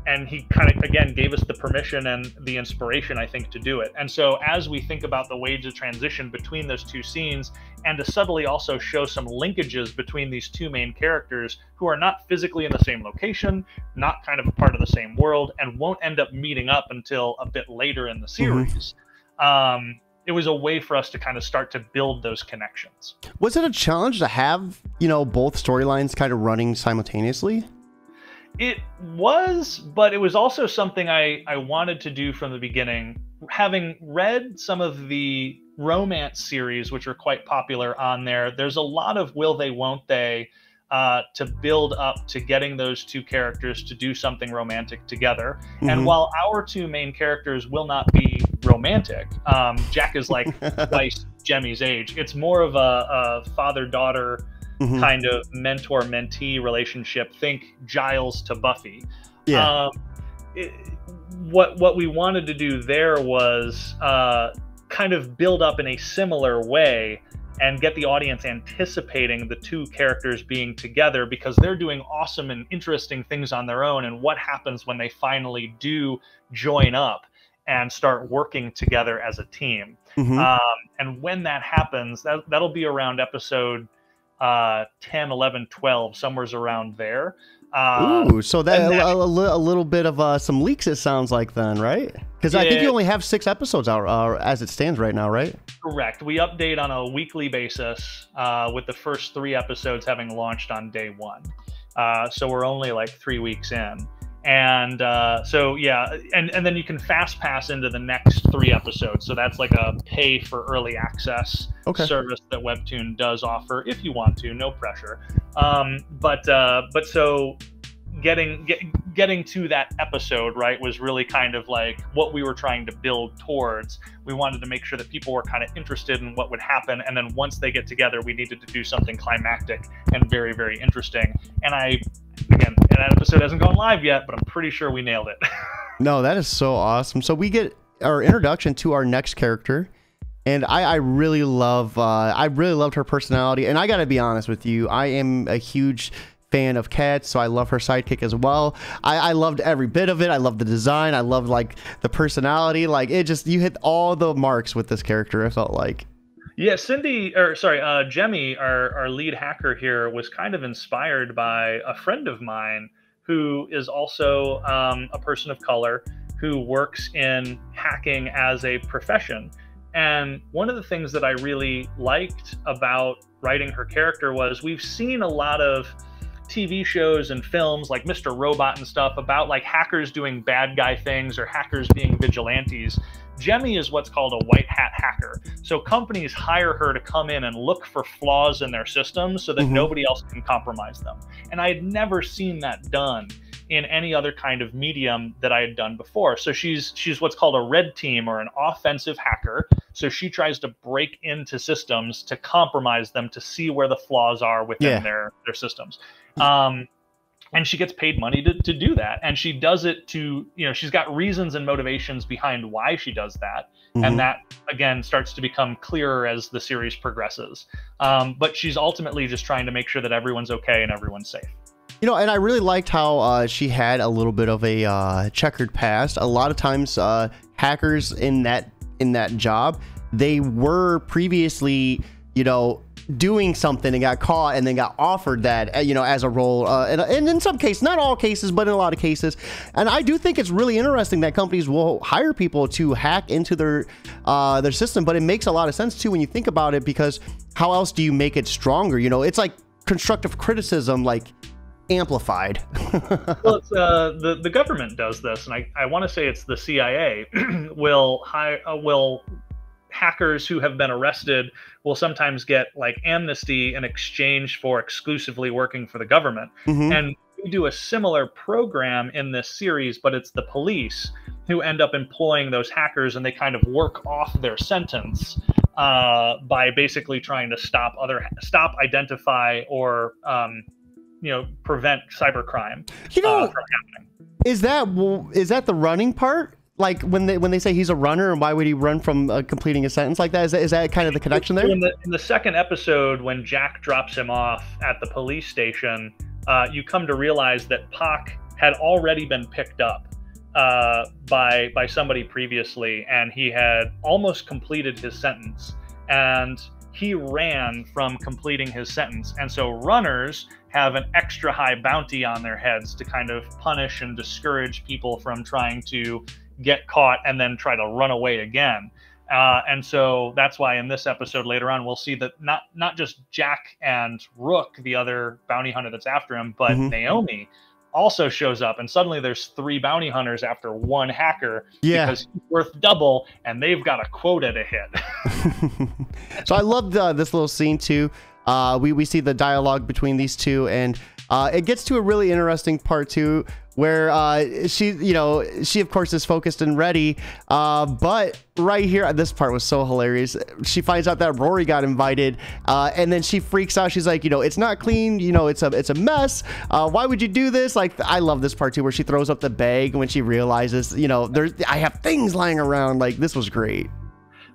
And he kind of, again, gave us the permission and the inspiration, I think, to do it. And so as we think about the ways of transition between those two scenes, and to subtly also show some linkages between these two main characters who are not physically in the same location, not kind of a part of the same world, and won't end up meeting up until a bit later in the series. It was a way for us to kind of start to build those connections. Was it a challenge to have, you know, both storylines kind of running simultaneously? It was, but it was also something I wanted to do from the beginning. Having read some of the romance series, which are quite popular on there, there's a lot of will they, won't they, to build up to getting those two characters to do something romantic together. And while our two main characters will not be romantic, Jack is like twice Jemmy's age. It's more of a father-daughter kind of mentor-mentee relationship. Think Giles to Buffy. Yeah. What we wanted to do there was kind of build up in a similar way and get the audience anticipating the two characters being together, because they're doing awesome and interesting things on their own, and what happens when they finally do join up and start working together as a team. And when that happens, that'll be around episode 10, 11, 12, somewhere's around there. Ooh, so that a little bit of some leaks, it sounds like then, right? Because I think you only have 6 episodes out as it stands right now, right? Correct. We update on a weekly basis, with the first 3 episodes having launched on day 1. So we're only like 3 weeks in. And so, yeah, and then you can fast pass into the next 3 episodes. So that's like a pay for early access service that Webtoon does offer if you want to, no pressure. But so getting to that episode, right, was really kind of like what we were trying to build towards. We wanted to make sure that people were kind of interested in what would happen, and then once they get together, we needed to do something climactic and very, very interesting. And again, that episode hasn't gone live yet, but I'm pretty sure we nailed it. No, that is so awesome. So we get our introduction to our next character, And I really loved her personality. And I got to be honest with you, I am a huge fan of cats, so I love her sidekick as well. I loved every bit of it. I loved the design. I loved like the personality. Like it just, you hit all the marks with this character, I felt like. Yeah, Jemmy, our lead hacker here, was kind of inspired by a friend of mine who is also a person of color who works in hacking as a profession. And one of the things that I really liked about writing her character was we've seen a lot of TV shows and films like Mr. Robot and stuff about like hackers doing bad guy things or hackers being vigilantes. Jemmy is what's called a white hat hacker. So companies hire her to come in and look for flaws in their systems so that nobody else can compromise them. And I had never seen that done in any other kind of medium that I had done before. So she's what's called a red team or an offensive hacker. So she tries to break into systems to compromise them to see where the flaws are within their systems. And she gets paid money to do that. And she does it to, she's got reasons and motivations behind why she does that. And that, again, starts to become clearer as the series progresses. But she's ultimately just trying to make sure that everyone's okay and everyone's safe. And I really liked how she had a little bit of a checkered past. A lot of times hackers in that job, they were previously, doing something and got caught and then got offered that, as a role. And in some cases, not all cases, but in a lot of cases. And I do think it's really interesting that companies will hire people to hack into their system. But it makes a lot of sense, too, when you think about it, because how else do you make it stronger? It's like constructive criticism, like amplified. Well, it's, the government does this, and I want to say it's the CIA will hackers who have been arrested will sometimes get like amnesty in exchange for exclusively working for the government. And we do a similar program in this series, but it's the police who end up employing those hackers, and they kind of work off their sentence by basically trying to stop, identify, or prevent cybercrime from happening. Is that the running part? Like when they say he's a runner, and why would he run from completing a sentence like that? Is that kind of the connection there? In the second episode, when Jack drops him off at the police station, you come to realize that Pock had already been picked up by somebody previously, and he had almost completed his sentence, and he ran from completing his sentence. And so runners have an extra high bounty on their heads to kind of punish and discourage people from trying to get caught and then try to run away again. And so that's why in this episode later on, we'll see that not just Jack and Rook, the other bounty hunter that's after him, but Naomi also shows up, and suddenly there's 3 bounty hunters after 1 hacker because he's worth double, and they've got a quota to hit. So I loved this little scene too. We see the dialogue between these two, and it gets to a really interesting part too, where she of course is focused and ready, but right here, this part was so hilarious. She finds out that Rory got invited, and then she freaks out. She's like, it's not clean, it's a mess. Why would you do this? Like, I love this part too, where she throws up the bag when she realizes, I have things lying around. Like, this was great.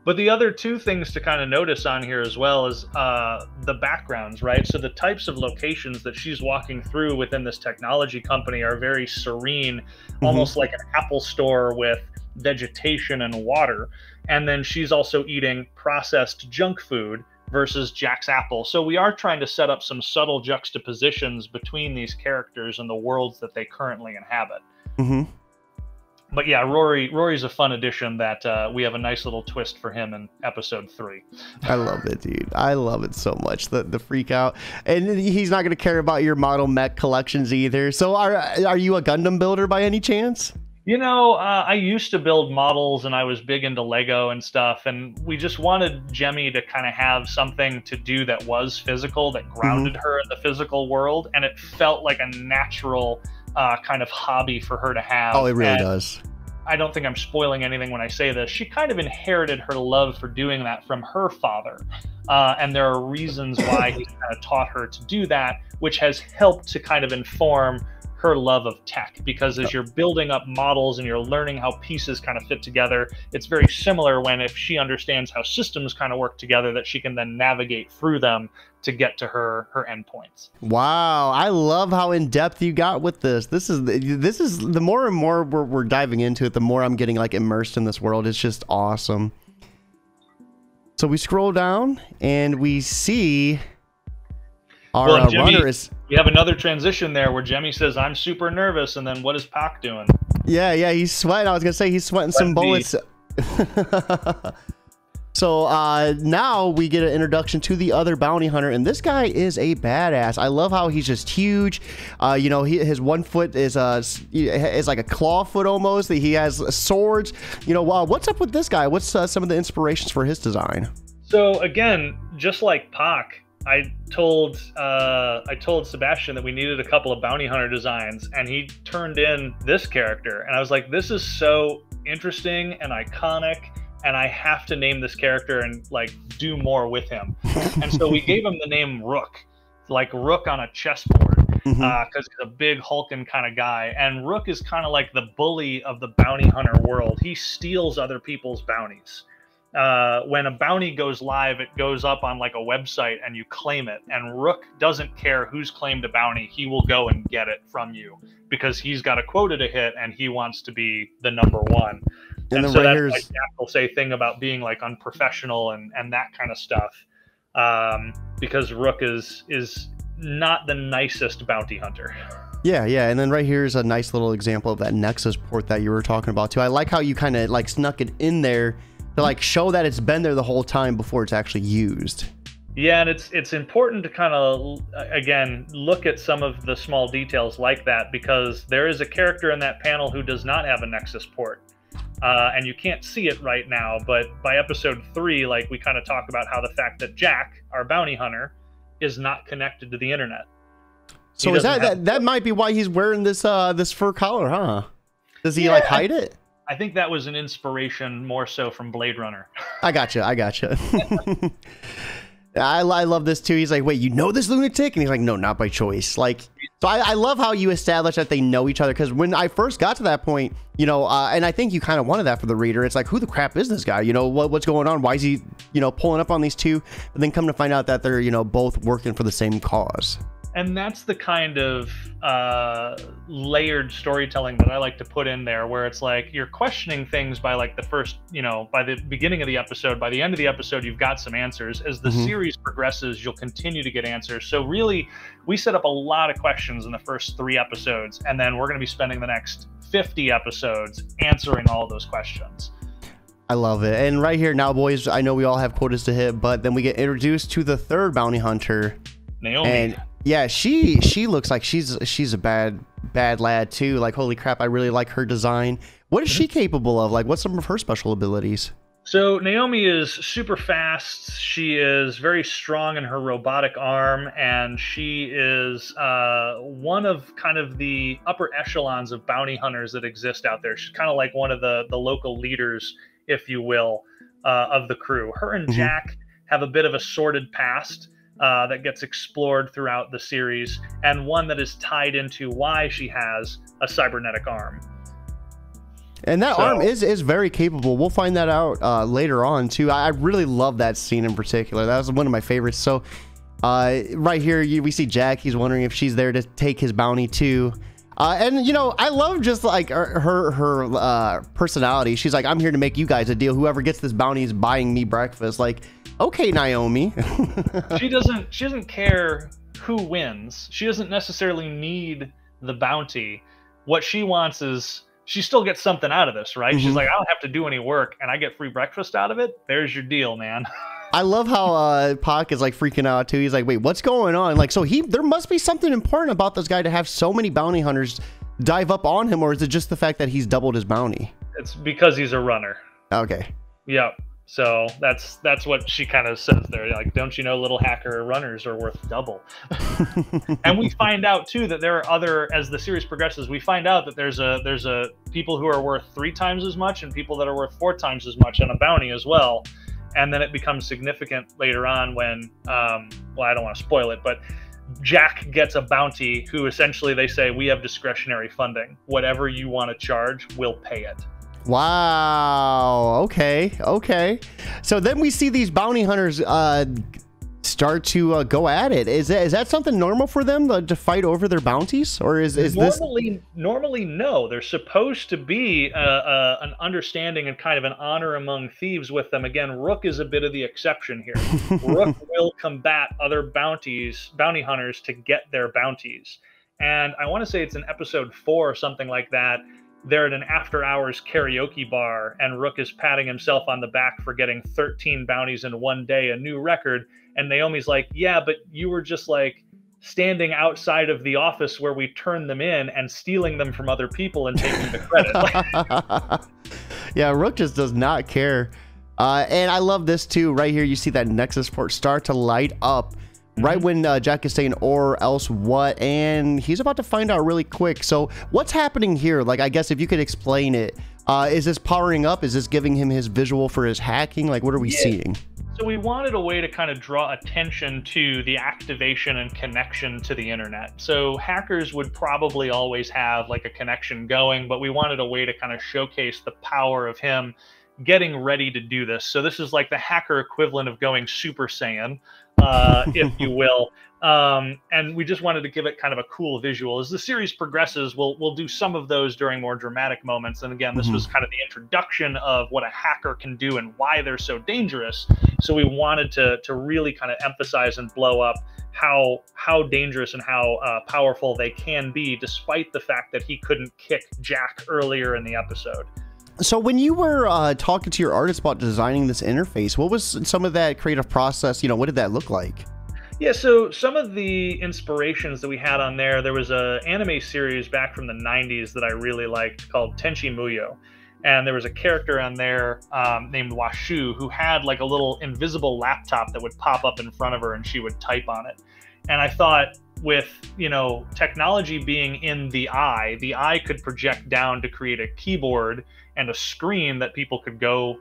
But the other 2 things to kind of notice on here as well is the backgrounds, right? So the types of locations that she's walking through within this technology company are very serene, almost like an Apple store with vegetation and water. And then she's also eating processed junk food versus Jack's apple. So we are trying to set up some subtle juxtapositions between these characters and the worlds that they currently inhabit. But yeah, Rory's a fun addition that we have a nice little twist for him in episode 3. I love it, dude. I love it so much. The freak out. And he's not going to care about your model mech collections either. So are you a Gundam builder by any chance? I used to build models, and I was big into Lego and stuff. And we just wanted Jemmy to kind of have something to do that was physical, that grounded her in the physical world. And it felt like a natural kind of hobby for her to have. Oh, it really does. I don't think I'm spoiling anything when I say this. She kind of inherited her love for doing that from her father. And there are reasons why he kind of taught her to do that, which has helped to kind of inform her love of tech, because as you're building up models and you're learning how pieces kind of fit together, it's very similar when if she understands how systems kind of work together, that she can then navigate through them to get to her endpoints. Wow, I love how in depth you got with this. This is the more and more we're diving into it, the more I'm getting like immersed in this world. It's just awesome. So we scroll down and we see our Jemmy, runner is. We have another transition there where Jemmy says, "I'm super nervous," and then what is Pock doing? Yeah, he's sweating. I was gonna say he's sweating some bullets. So now we get an introduction to the other bounty hunter, and this guy is a badass. I love how he's just huge. You know, his 1 foot is like a claw foot almost. He has swords. You know, what's up with this guy? What's some of the inspirations for his design? So again, just like Pock, I told Sebastian that we needed a couple of bounty hunter designs, and he turned in this character, and I was like, this is so interesting and iconic, and I have to name this character and like do more with him. And so we gave him the name Rook, like Rook on a chessboard, because he's a big hulking kind of guy, and Rook is kind of like the bully of the bounty hunter world. He steals other people's bounties. When a bounty goes live, it goes up on like a website and you claim it, and Rook doesn't care who's claimed a bounty. He will go and get it from you because he's got a quota to hit and he wants to be the #1. And so that's like Jack will say thing about being like unprofessional and that kind of stuff, because Rook is not the nicest bounty hunter. Yeah, and then right here is a nice little example of that Nexus port that you were talking about too. I like how you kind of like snuck it in there to like show that it's been there the whole time before it's actually used. Yeah, and it's important to kind of, again, look at some of the small details like that, because there is a character in that panel who does not have a Nexus port. And you can't see it right now, but by episode 3, like we kind of talk about how the fact that Jack, our bounty hunter, is not connected to the internet. So is that might be why he's wearing this this fur collar, huh? Does he like hide it? I think that was an inspiration more so from Blade Runner. I gotcha. I love this too. He's like, wait, you know this lunatic? And he's like, no, not by choice. Like, so I love how you establish that they know each other, because when I first got to that point, you know, and I think you kind of wanted that for the reader. It's like, who the crap is this guy? You know, what's going on? Why is he, you know, pulling up on these two? But then come to find out that they're, you know, both working for the same cause. And that's the kind of layered storytelling that I like to put in there, where it's like you're questioning things by like the first, you know, by the beginning of the episode. By the end of the episode, you've got some answers. As the series progresses, you'll continue to get answers. So really, we set up a lot of questions in the first 3 episodes, and then we're going to be spending the next 50 episodes answering all of those questions. I love it. And right here now, boys, I know we all have quotas to hit, but then we get introduced to the third bounty hunter, Naomi. And yeah, she looks like she's a bad lad too. Like, holy crap, I really like her design. What is she capable of? Like, what's some of her special abilities? So Naomi is super fast. She is very strong in her robotic arm, and she is one of kind of the upper echelons of bounty hunters that exist out there. She's kind of like one of the local leaders, if you will, of the crew. Her and Jack have a bit of a sordid past that gets explored throughout the series, and one that is tied into why she has a cybernetic arm. And that arm is very capable. We'll find that out later on too. I really love that scene in particular. That was one of my favorites. So right here we see Jack. He's wondering if she's there to take his bounty too. And you know, I love just like her personality. She's like, I'm here to make you guys a deal. Whoever gets this bounty is buying me breakfast. Like, okay, Naomi. She doesn't care who wins. She doesn't necessarily need the bounty. What she wants is, she still gets something out of this, right? She's like, I don't have to do any work and I get free breakfast out of it. There's your deal, man. I love how Pock is like freaking out too. He's like, wait, what's going on? Like, so there must be something important about this guy to have so many bounty hunters dive up on him, or is it just the fact that he's doubled his bounty? It's because he's a runner. Okay. Yep. So that's what she kind of says there. Like, don't you know, little hacker runners are worth double? And we find out too that there are other, as the series progresses, we find out that there's a people who are worth 3 times as much and people that are worth 4 times as much on a bounty as well. And then it becomes significant later on when, well, I don't want to spoil it, but Jack gets a bounty who essentially they say, we have discretionary funding. Whatever you want to charge, we'll pay it. Wow. Okay. Okay. So then we see these bounty hunters start to go at it. Is that something normal for them to fight over their bounties, or is normally no? There's supposed to be an understanding and kind of an honor among thieves with them. Again, Rook is a bit of the exception here. Rook will combat other bounty hunters to get their bounties. And I want to say it's in episode 4 or something like that. They're at an after-hours karaoke bar, and Rook is patting himself on the back for getting 13 bounties in one day, a new record. And Naomi's like, yeah, but you were just like standing outside of the office where we turned them in and stealing them from other people and taking the credit. Yeah, Rook just does not care. And I love this too. Right here, you see that Nexus Port start to light up right when Jack is saying, or else what? And he's about to find out really quick. So what's happening here? Like, I guess if you could explain it, is this powering up? Is this giving him his visual for his hacking? Like, what are we seeing? So we wanted a way to kind of draw attention to the activation and connection to the internet. So hackers would probably always have like a connection going, but we wanted a way to kind of showcase the power of him getting ready to do this. So this is like the hacker equivalent of going Super Saiyan, if you will. And we just wanted to give it kind of a cool visual. As the series progresses, we'll do some of those during more dramatic moments. And again, this was kind of the introduction of what a hacker can do and why they're so dangerous. So we wanted to really kind of emphasize and blow up how dangerous and how powerful they can be, despite the fact that he couldn't kick Jack earlier in the episode. So when you were talking to your artist about designing this interface, what was some of that creative process? You know, what did that look like? Yeah, so some of the inspirations that we had on there was an anime series back from the 90s that I really liked called Tenchi Muyo. And there was a character on there named Washu who had like a little invisible laptop that would pop up in front of her and she would type on it. And I thought with, you know, technology being in the eye could project down to create a keyboard and a screen that people could go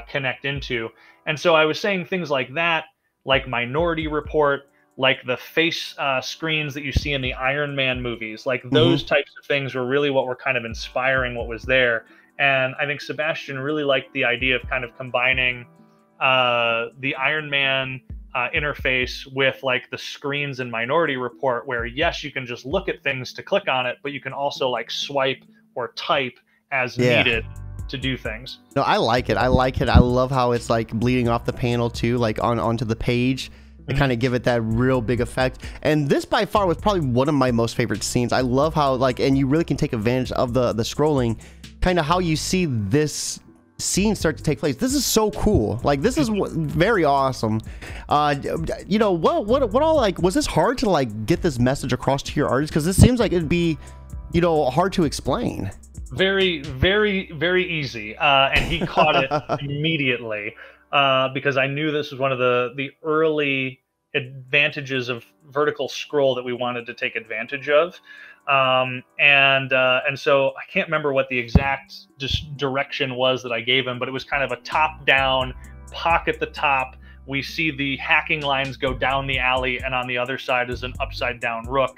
connect into. And so I was saying things like that, like Minority Report, like the face screens that you see in the Iron Man movies, like those types of things were really what were kind of inspiring what was there. And I think Sebastian really liked the idea of kind of combining the Iron Man interface with like the screens in Minority Report, where yes, you can just look at things to click on it, but you can also like swipe or type as needed to do things. No, I like it. I like it. I love how it's like bleeding off the panel too, like onto the page to kind of give it that real big effect. And this by far was probably one of my most favorite scenes. I love how like, and you really can take advantage of the scrolling, kind of how you see this scene start to take place. This is so cool. Like this is very awesome. You know, what all, like, was this hard to like get this message across to your artists? Because this seems like it'd be, you know, hard to explain. Very, very, very easy. And he caught it immediately because I knew this was one of the early advantages of vertical scroll that we wanted to take advantage of. And so I can't remember what the exact direction was that I gave him, but it was kind of a top-down, pock at the top. We see the hacking lines go down the alley, and on the other side is an upside-down Rook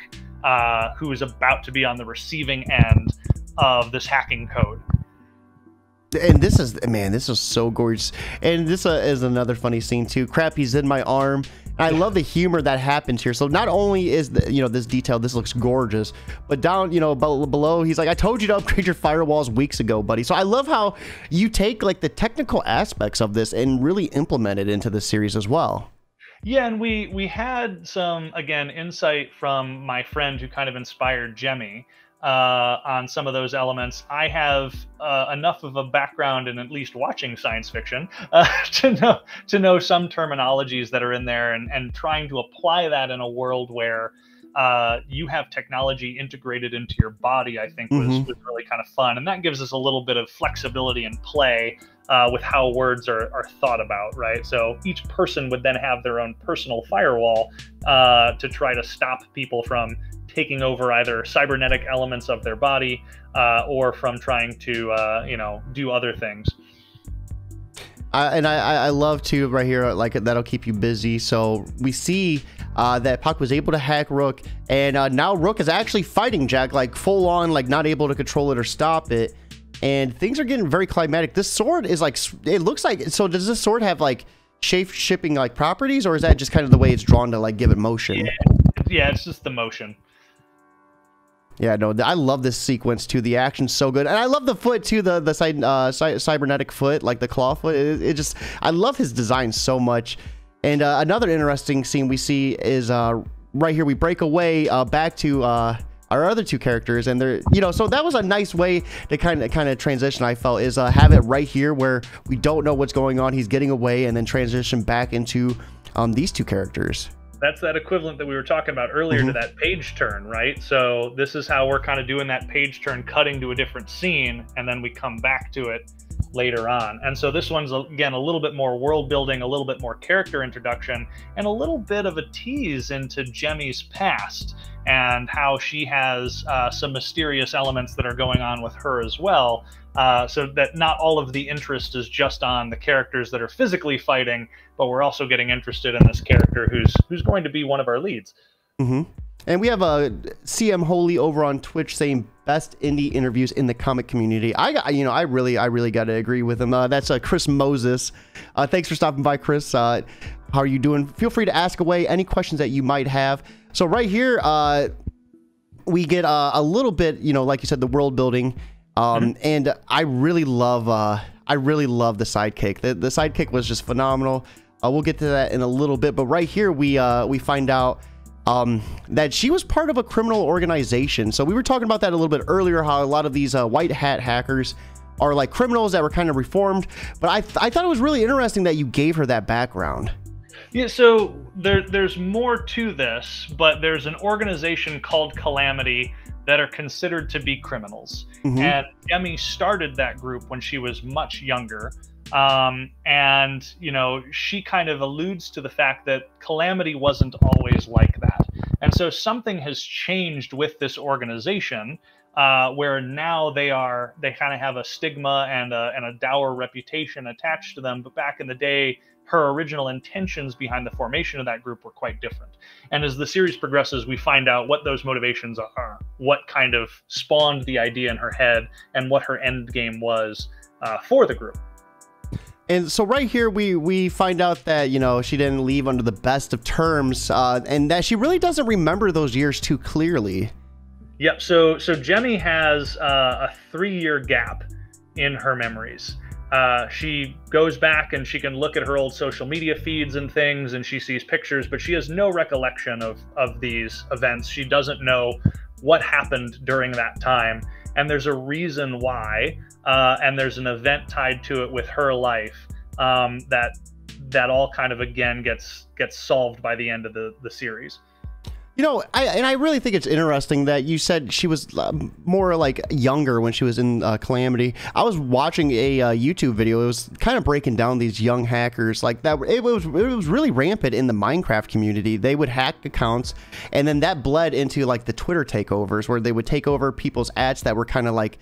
who is about to be on the receiving end of this hacking code. And this is, man, this is so gorgeous. And this is another funny scene too. Crap, he's in my arm. I love the humor that happens here. So not only is the, you know, this detail, this looks gorgeous, but down, you know, below, he's like, I told you to upgrade your firewalls weeks ago, buddy. So I love how you take like the technical aspects of this and really implement it into the series as well. Yeah, and we had some, again, insight from my friend who kind of inspired Jemmy on some of those elements. I have enough of a background in at least watching science fiction to know some terminologies that are in there, and trying to apply that in a world where you have technology integrated into your body, I think was really kind of fun. And that gives us a little bit of flexibility and play with how words are thought about, right? So each person would then have their own personal firewall to try to stop people from taking over either cybernetic elements of their body or from trying to, you know, do other things. I love to right here, like that'll keep you busy. So we see that Pock was able to hack Rook, and now Rook is actually fighting Jack, like full on, like not able to control it or stop it. And things are getting very climatic. This sword is like, it looks like, so does this sword have like shape-shipping like properties, or is that just kind of the way it's drawn to like give it motion? Yeah, it's just the motion. Yeah, no, I love this sequence too. The action's so good, and I love the foot too. The cybernetic foot, like the claw foot. It just, I love his design so much. And another interesting scene we see is right here. We break away back to our other two characters, and they're, you know, so that was a nice way to kind of transition. I felt is have it right here where we don't know what's going on. He's getting away, and then transition back into these two characters. That's that equivalent that we were talking about earlier to that page turn, right? So this is how we're kind of doing that page turn, cutting to a different scene, and then we come back to it later on. And so this one's, again, a little bit more world building, a little bit more character introduction, and a little bit of a tease into Jemmy's past and how she has some mysterious elements that are going on with her as well. So that not all of the interest is just on the characters that are physically fighting, but we're also getting interested in this character who's going to be one of our leads. And we have a CM Holy over on Twitch saying best indie interviews in the comic community. I really got to agree with him. That's Chris Moses. Thanks for stopping by, Chris. How are you doing? Feel free to ask away any questions that you might have. So right here, we get a little bit, you know, like you said, the world building. And I really love the sidekick. The sidekick was just phenomenal. We'll get to that in a little bit, but right here we find out that she was part of a criminal organization. So we were talking about that a little bit earlier, how a lot of these white hat hackers are like criminals that were kind of reformed. But I thought it was really interesting that you gave her that background. Yeah, so there's more to this, but there's an organization called Calamity that are considered to be criminals. And Jemmy started that group when she was much younger. And, you know, she kind of alludes to the fact that Calamity wasn't always like that. And so something has changed with this organization, where now they kind of have a stigma and a dour reputation attached to them. But back in the day, her original intentions behind the formation of that group were quite different. And as the series progresses, we find out what those motivations are, what kind of spawned the idea in her head, and what her end game was for the group. And so right here, we find out that, you know, she didn't leave under the best of terms, and that she really doesn't remember those years too clearly. Yep. So Jemmy has a 3-year gap in her memories. She goes back and she can look at her old social media feeds and things, and she sees pictures, but she has no recollection of these events. She doesn't know what happened during that time, and there's a reason why, and there's an event tied to it with her life that all kind of again gets solved by the end of the series. You know, I really think it's interesting that you said she was more like younger when she was in Calamity. I was watching a YouTube video. It was kind of breaking down these young hackers like that. It was really rampant in the Minecraft community. They would hack accounts, and then that bled into like the Twitter takeovers, where they would take over people's ads that were kind of like,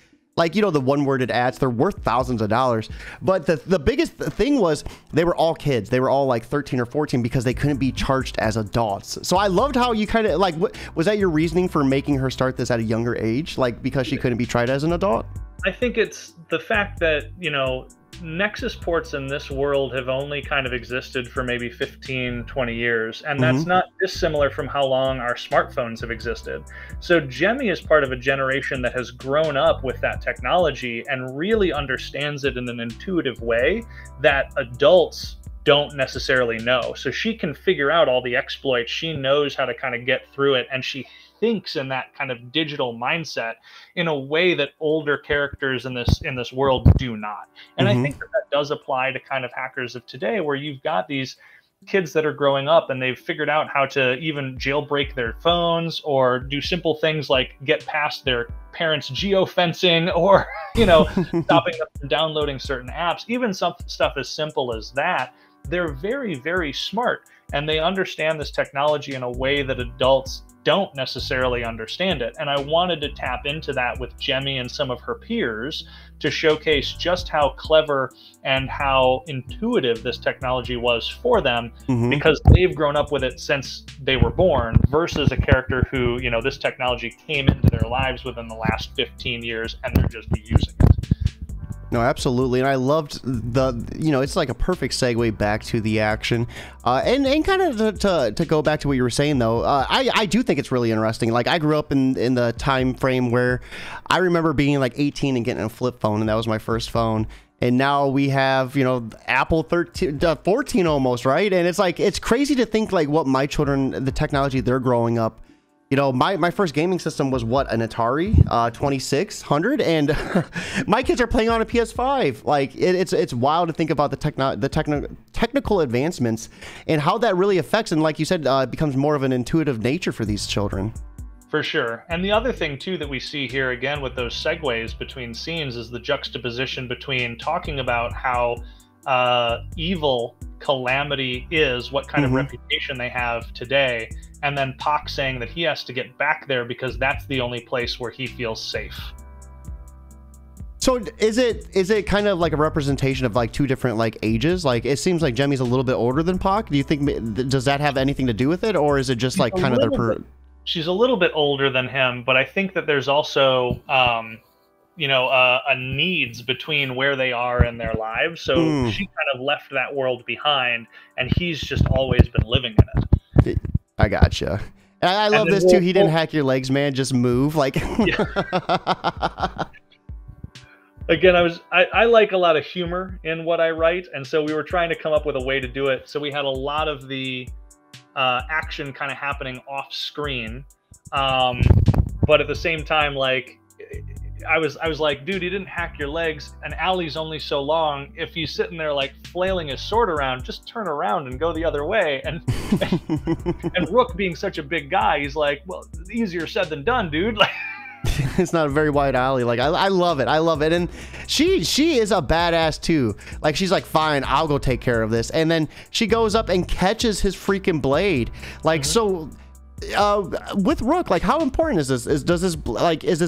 you know, the one-worded ads. They're worth thousands of dollars. But the biggest thing was they were all kids. They were all like 13 or 14 because they couldn't be charged as adults. So I loved how you kind of like, was that your reasoning for making her start this at a younger age? Like because she couldn't be tried as an adult? I think it's the fact that, you know, Nexus ports in this world have only kind of existed for maybe 15, 20 years. And that's not dissimilar from how long our smartphones have existed. So Jemmy is part of a generation that has grown up with that technology and really understands it in an intuitive way that adults don't necessarily know. So she can figure out all the exploits. She knows how to kind of get through it. And she thinks in that kind of digital mindset in a way that older characters in this world do not. And I think that does apply to kind of hackers of today, where you've got these kids that are growing up and they've figured out how to even jailbreak their phones or do simple things like get past their parents' geofencing, or, you know, stopping them from downloading certain apps. Even some stuff as simple as that. They're very, very smart, and they understand this technology in a way that adults don't necessarily understand it. And I wanted to tap into that with Jemmy and some of her peers to showcase just how clever and how intuitive this technology was for them, because they've grown up with it since they were born, versus a character who, you know, this technology came into their lives within the last 15 years and they're just using it. No, absolutely. And I loved you know, it's like a perfect segue back to the action. And kind of to go back to what you were saying, though, I do think it's really interesting. Like, I grew up in the time frame where I remember being like 18 and getting a flip phone, and that was my first phone. And now we have, you know, Apple 14 almost, right? And it's like, it's crazy to think like what my children, the technology they're growing up. You know, my first gaming system was what, an Atari 2600, and my kids are playing on a PS5. Like, it's wild to think about the technical advancements and how that really affects, and like you said, it becomes more of an intuitive nature for these children. For sure. And the other thing too that we see here again with those segues between scenes is the juxtaposition between talking about how evil Calamity is, what kind of reputation they have today, and then Pock saying that he has to get back there because that's the only place where he feels safe. So is it kind of like a representation of like two different like ages? Like, it seems like Jemmy's a little bit older than Pock. Do you think, does that have anything to do with it, or is it just like kind of their she's a little bit older than him, but I think that there's also you know, a needs between where they are in their lives. So she kind of left that world behind, and he's just always been living in it. I gotcha. And I love this too. He didn't hack your legs, man. Just move. Like, again, I like a lot of humor in what I write, and so we were trying to come up with a way to do it. So we had a lot of the action kind of happening off screen, but at the same time, like, I was like, dude, he didn't hack your legs. An alley's only so long. If he's sitting there like flailing his sword around, just turn around and go the other way. And Rook, being such a big guy, he's like, well, easier said than done, dude. Like, it's not a very wide alley. Like, I love it. I love it. And she is a badass too. Like, she's like, fine, I'll go take care of this. And then she goes up and catches his freaking blade. Like, so with Rook, like, how important is this? Is this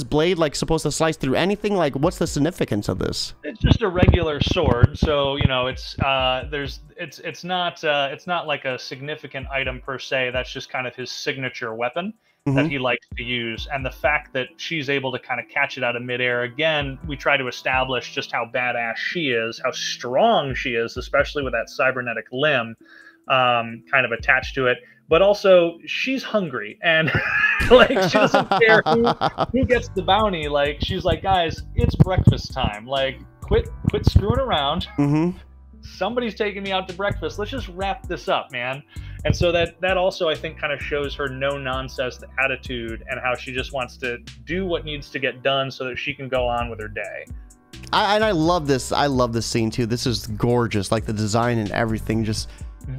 blade like supposed to slice through anything? Like, what's the significance of this? It's just a regular sword, so you know, it's not like a significant item per se. That's just kind of his signature weapon that he likes to use. And the fact that she's able to kind of catch it out of midair, again, we try to establish just how badass she is, how strong she is, especially with that cybernetic limb kind of attached to it. But also, she's hungry, and like, she doesn't care who gets the bounty. Like, she's like, guys, it's breakfast time. Like, quit screwing around. Somebody's taking me out to breakfast. Let's just wrap this up, man. And so that also, I think, kind of shows her no nonsense attitude and how she just wants to do what needs to get done so that she can go on with her day. I love this. I love this scene too. This is gorgeous. Like, the design and everything. Just,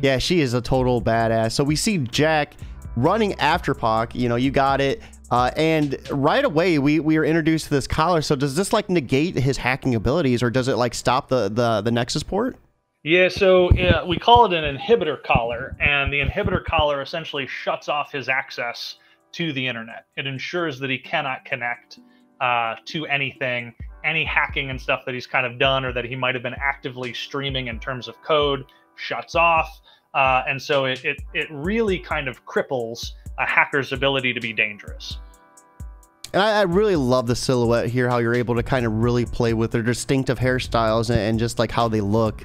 yeah, she is a total badass. So we see Jack running after Pock. You know, you got it. And right away we are introduced to this collar. So does this like negate his hacking abilities, or does it like stop the Nexus port? Yeah, so we call it an inhibitor collar, and the inhibitor collar essentially shuts off his access to the internet. It ensures that he cannot connect to anything, any hacking and stuff that he's kind of done, or that he might have been actively streaming in terms of code, shuts off. And so it really kind of cripples a hacker's ability to be dangerous. And I really love the silhouette here, how you're able to kind of really play with their distinctive hairstyles and just like how they look.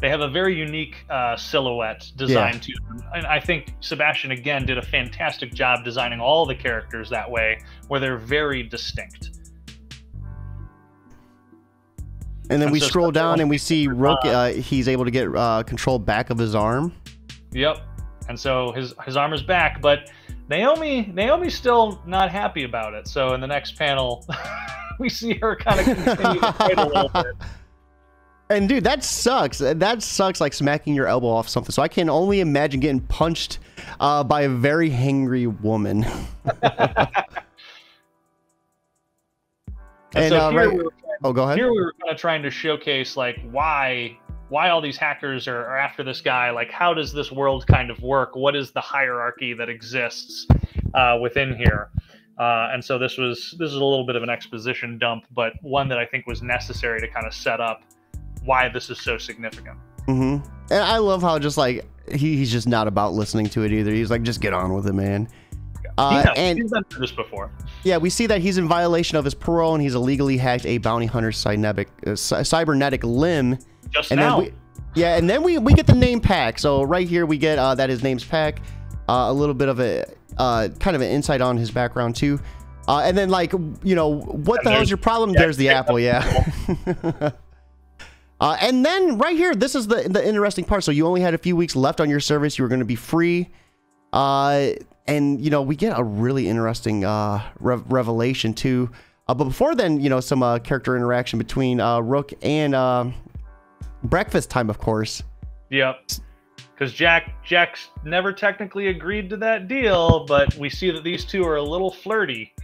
They have a very unique silhouette design to them. And I think Sebastian, again, did a fantastic job designing all the characters that way, where they're very distinct. And then we scroll down and we see Rook, he's able to get control back of his arm. Yep. And so his arm is back, but Naomi's still not happy about it. So in the next panel, we see her kind of continue to fight a little bit. And dude, that sucks. That sucks, like smacking your elbow off something. So I can only imagine getting punched by a very hangry woman. And so right. Go ahead. Here we were kind of trying to showcase like why all these hackers are after this guy. Like, how does this world kind of work? What is the hierarchy that exists? within here. And so this is a little bit of an exposition dump, but one that I think was necessary to kind of set up why this is so significant. And I love how just like he's just not about listening to it either. He's like, just get on with it, man. And he's done this before. Yeah, we see that he's in violation of his parole and he's illegally hacked a bounty hunter's cybernetic limb. Just and now. And then we get the name Pack. So right here we get that his name's Pack. A little bit of a kind of an insight on his background too. And then like, you know, what the hell is your problem? There's the apple, yeah. And then right here, this is the interesting part. So you only had a few weeks left on your service. You were going to be free. And, you know, we get a really interesting revelation too. But before then, you know, some character interaction between Rook and Breakfast Time, of course. Yep. Because Jack's never technically agreed to that deal, but we see that these two are a little flirty.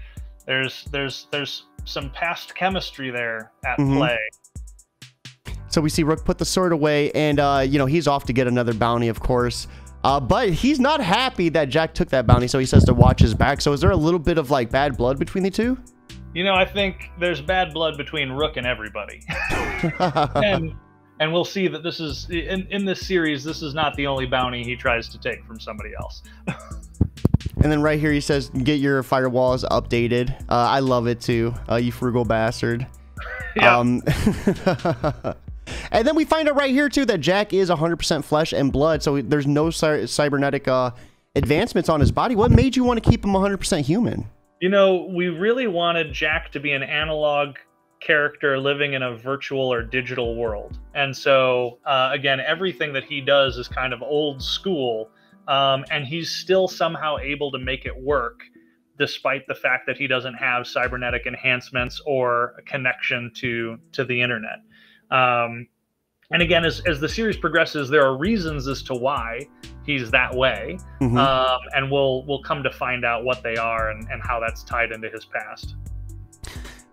There's some past chemistry there at play. So we see Rook put the sword away, and you know, he's off to get another bounty, of course. But he's not happy that Jack took that bounty, so he says to watch his back. So is there a little bit of like bad blood between the two? You know, I think there's bad blood between Rook and everybody. And we'll see that this is in this series, this is not the only bounty he tries to take from somebody else. And then right here he says, get your firewalls updated. I love it too, you frugal bastard. Yeah. And then we find out right here too that Jack is 100% flesh and blood, so there's no cybernetic advancements on his body. What made you want to keep him 100% human? You know, we really wanted Jack to be an analog character living in a virtual or digital world. And so, again, everything that he does is kind of old school, and he's still somehow able to make it work, despite the fact that he doesn't have cybernetic enhancements or a connection to the internet. And again, as the series progresses, there are reasons as to why he's that way, and we'll come to find out what they are and how that's tied into his past.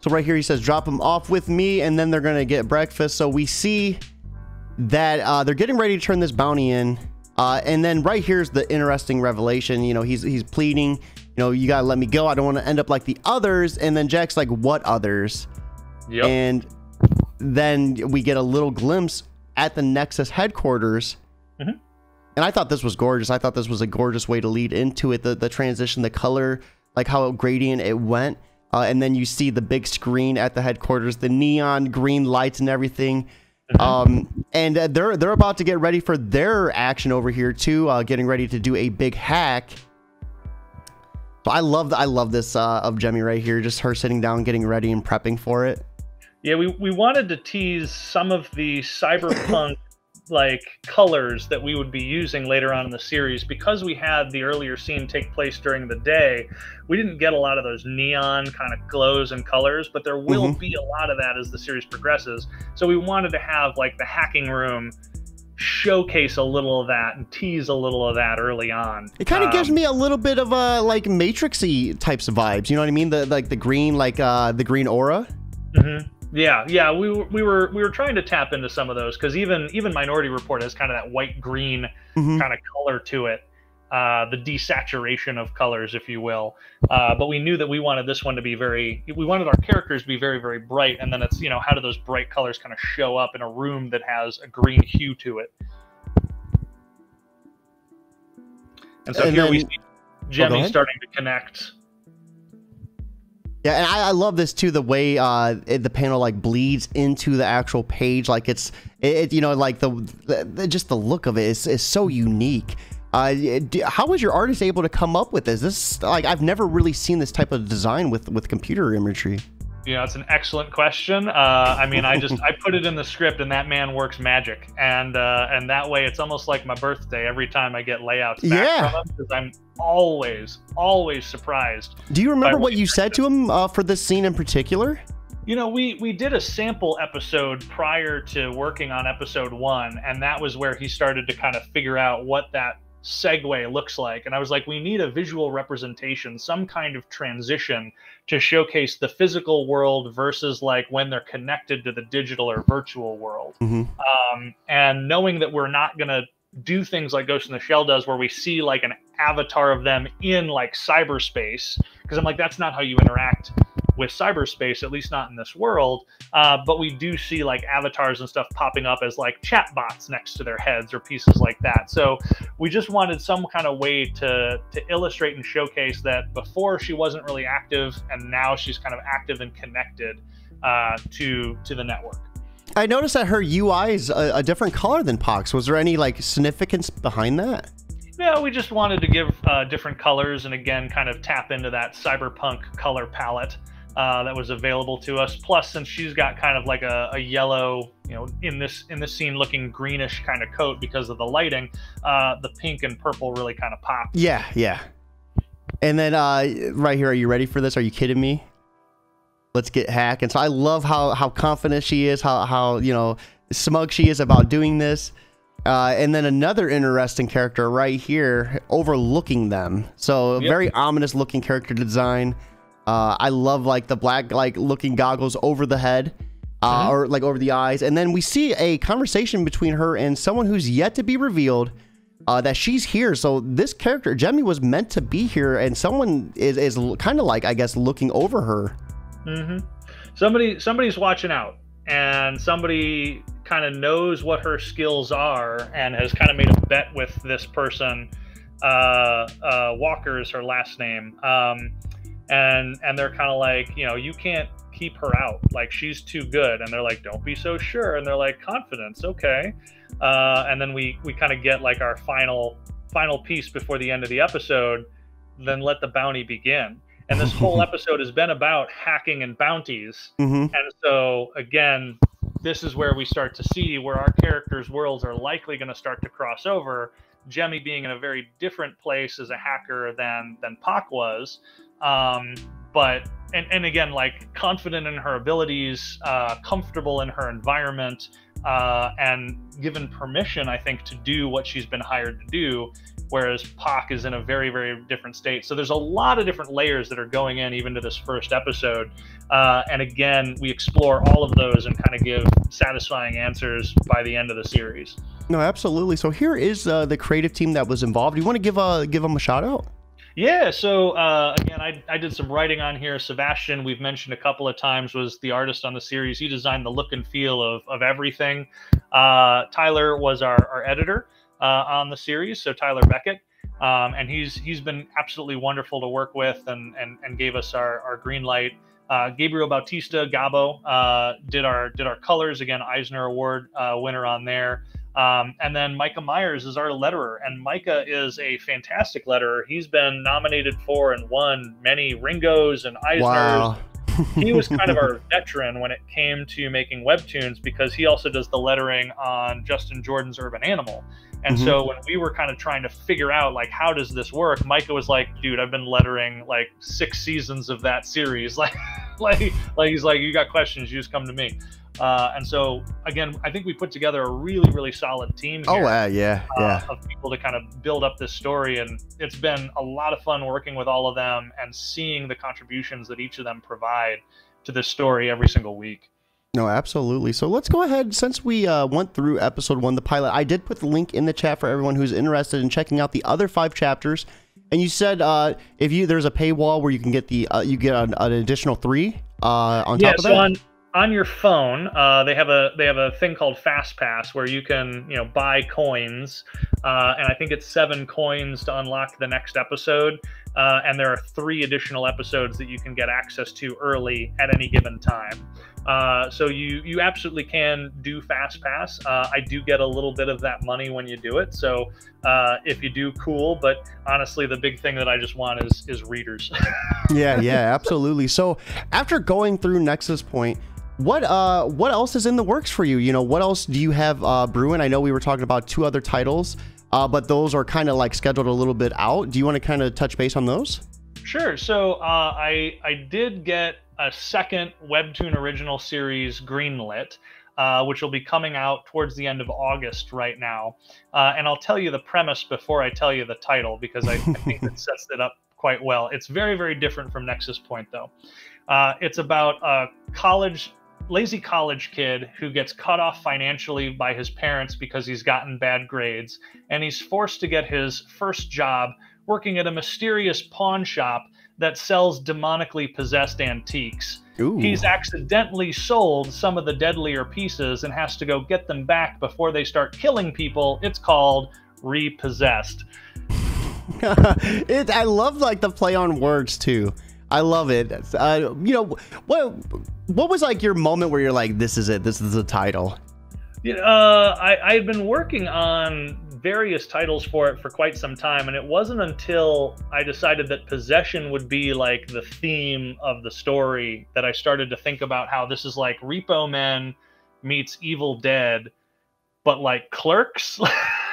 So right here he says, drop him off with me, and then they're going to get breakfast. So we see that they're getting ready to turn this bounty in. And then right here's the interesting revelation. You know, he's pleading, you know, you got to let me go. I don't want to end up like the others. And then Jack's like, what others? Yep. And then we get a little glimpse at the Nexus headquarters. And I thought this was gorgeous. I thought this was a gorgeous way to lead into it. The transition, the color, like how gradient it went. And then you see the big screen at the headquarters, the neon green lights and everything. And they're about to get ready for their action over here too, getting ready to do a big hack. So I love this of Jemmy right here, just her sitting down, getting ready and prepping for it. Yeah, we wanted to tease some of the cyberpunk like colors that we would be using later on in the series. Because we had the earlier scene take place during the day, we didn't get a lot of those neon kind of glows and colors, but there will be a lot of that as the series progresses. So we wanted to have like the hacking room showcase a little of that and tease a little of that early on. It kind of gives me a little bit of like Matrix-y types of vibes, you know what I mean? The green, like the green aura. Yeah, we were trying to tap into some of those, because even Minority Report has kind of that white green kind of color to it, the desaturation of colors, if you will. But we knew that we wanted this one to be we wanted our characters to be very, very bright, and then it's, you know, how do those bright colors kind of show up in a room that has a green hue to it? And so here we see Jemmy starting to connect. Yeah, and I love this too, the way the panel like bleeds into the actual page, like it you know, like just the look of it is so unique. How was your artist able to come up with this? This, like, I've never really seen this type of design with computer imagery. Yeah, it's an excellent question. I mean, I put it in the script, and that man works magic, and that way it's almost like my birthday every time I get layouts back from him, because I'm always surprised. Do you remember what you said to him for this scene in particular? You know, we did a sample episode prior to working on episode 1, and that was where he started to kind of figure out what that segue looks like. And I was like, we need a visual representation, some kind of transition to showcase the physical world versus like when they're connected to the digital or virtual world. And knowing that we're not going to do things like Ghost in the Shell does, where we see like an avatar of them in like cyberspace, because I'm like, that's not how you interact with cyberspace, at least not in this world. But we do see like avatars and stuff popping up as like chat bots next to their heads or pieces like that. So we just wanted some kind of way to illustrate and showcase that before she wasn't really active, and now she's kind of active and connected to the network. I noticed that her UI is a different color than Pock's. Was there any like significance behind that? Yeah, we just wanted to give different colors, and again, kind of tap into that cyberpunk color palette that was available to us. Plus, since she's got kind of like a yellow, you know, in this scene looking greenish kind of coat because of the lighting, the pink and purple really kind of pop. Yeah, yeah. And then right here, are you ready for this? Are you kidding me? Let's get hacked. And so I love how confident she is, how you know, smug she is about doing this. And then another interesting character right here overlooking them. So Yep. very ominous looking character design. I love like the black like looking goggles over the head, or like over the eyes. And then we see a conversation between her and someone who's yet to be revealed, that she's here. So this character, Jemmy, was meant to be here, and someone is kind of like, I guess, looking over her. Somebody's watching out, and somebody kind of knows what her skills are and has kind of made a bet with this person. Walker is her last name. And they're kind of like, you know, you can't keep her out, like she's too good. And they're like, don't be so sure. And they're like, confidence, okay. And then we kind of get like our final piece before the end of the episode. Then let the bounty begin. And this whole episode has been about hacking and bounties. And so again, this is where we start to see where our characters' worlds are likely going to start to cross over. Jemmy being in a very different place as a hacker than Pock was. But again, like confident in her abilities, comfortable in her environment, and given permission, I think, to do what she's been hired to do, whereas Pock is in a very, very different state. So there's a lot of different layers that are going in even to this first episode. And again, we explore all of those and kind of give satisfying answers by the end of the series. No, absolutely. So here is the creative team that was involved. You want to give them a shout out? Yeah, so again, I did some writing on here. Sebastian, we've mentioned a couple of times, was the artist on the series. He designed the look and feel of everything. Tyler was our editor on the series, so Tyler Beckett. And he's been absolutely wonderful to work with and gave us our green light. Gabriel Bautista, Gabo, did our colors, again, Eisner Award winner on there. And then Micah Myers is our letterer, and Micah is a fantastic letterer. He's been nominated for and won many Ringos and Eisners. Wow. He was kind of our veteran when it came to making webtoons, because he also does the lettering on Justin Jordan's Urban Animal. And so when we were kind of trying to figure out, like, how does this work, Micah was like, dude, I've been lettering like 6 seasons of that series. Like he's like, you got questions, you just come to me. And so again, I think we put together a really, really solid team here, yeah. Of people to kind of build up this story. And it's been a lot of fun working with all of them and seeing the contributions that each of them provide to this story every single week. No, absolutely. So let's go ahead. Since we went through episode 1, the pilot, I did put the link in the chat for everyone who's interested in checking out the other 5 chapters. And you said if there's a paywall where you can get you get an additional 3 on top of that. On your phone, they have a thing called Fast Pass where you can, you know, buy coins, and I think it's 7 coins to unlock the next episode. And there are 3 additional episodes that you can get access to early at any given time. So you absolutely can do Fast Pass. I do get a little bit of that money when you do it. So if you do, cool. But honestly, the big thing that I just want is readers. Yeah, absolutely. So after going through Nexus Point, what else is in the works for you? You know, what else do you have brewing? I know we were talking about 2 other titles, but those are kind of like scheduled a little bit out. Do you want to kind of touch base on those? Sure. So I did get a second Webtoon original series greenlit, which will be coming out towards the end of August right now. And I'll tell you the premise before I tell you the title, because I think it sets it up quite well. It's very, very different from Nexus Point, though. It's about a college lazy college kid who gets cut off financially by his parents because he's gotten bad grades, and he's forced to get his first job working at a mysterious pawn shop that sells demonically possessed antiques. Ooh. He's accidentally sold some of the deadlier pieces and has to go get them back before they start killing people. It's called Repossessed. I love like the play on words too. I love it. You know, what was like your moment where you're like, this is it, this is the title? I had been working on various titles for it for quite some time, and it wasn't until I decided that possession would be like the theme of the story that I started to think about how this is like Repo Men meets Evil Dead, but like Clerks.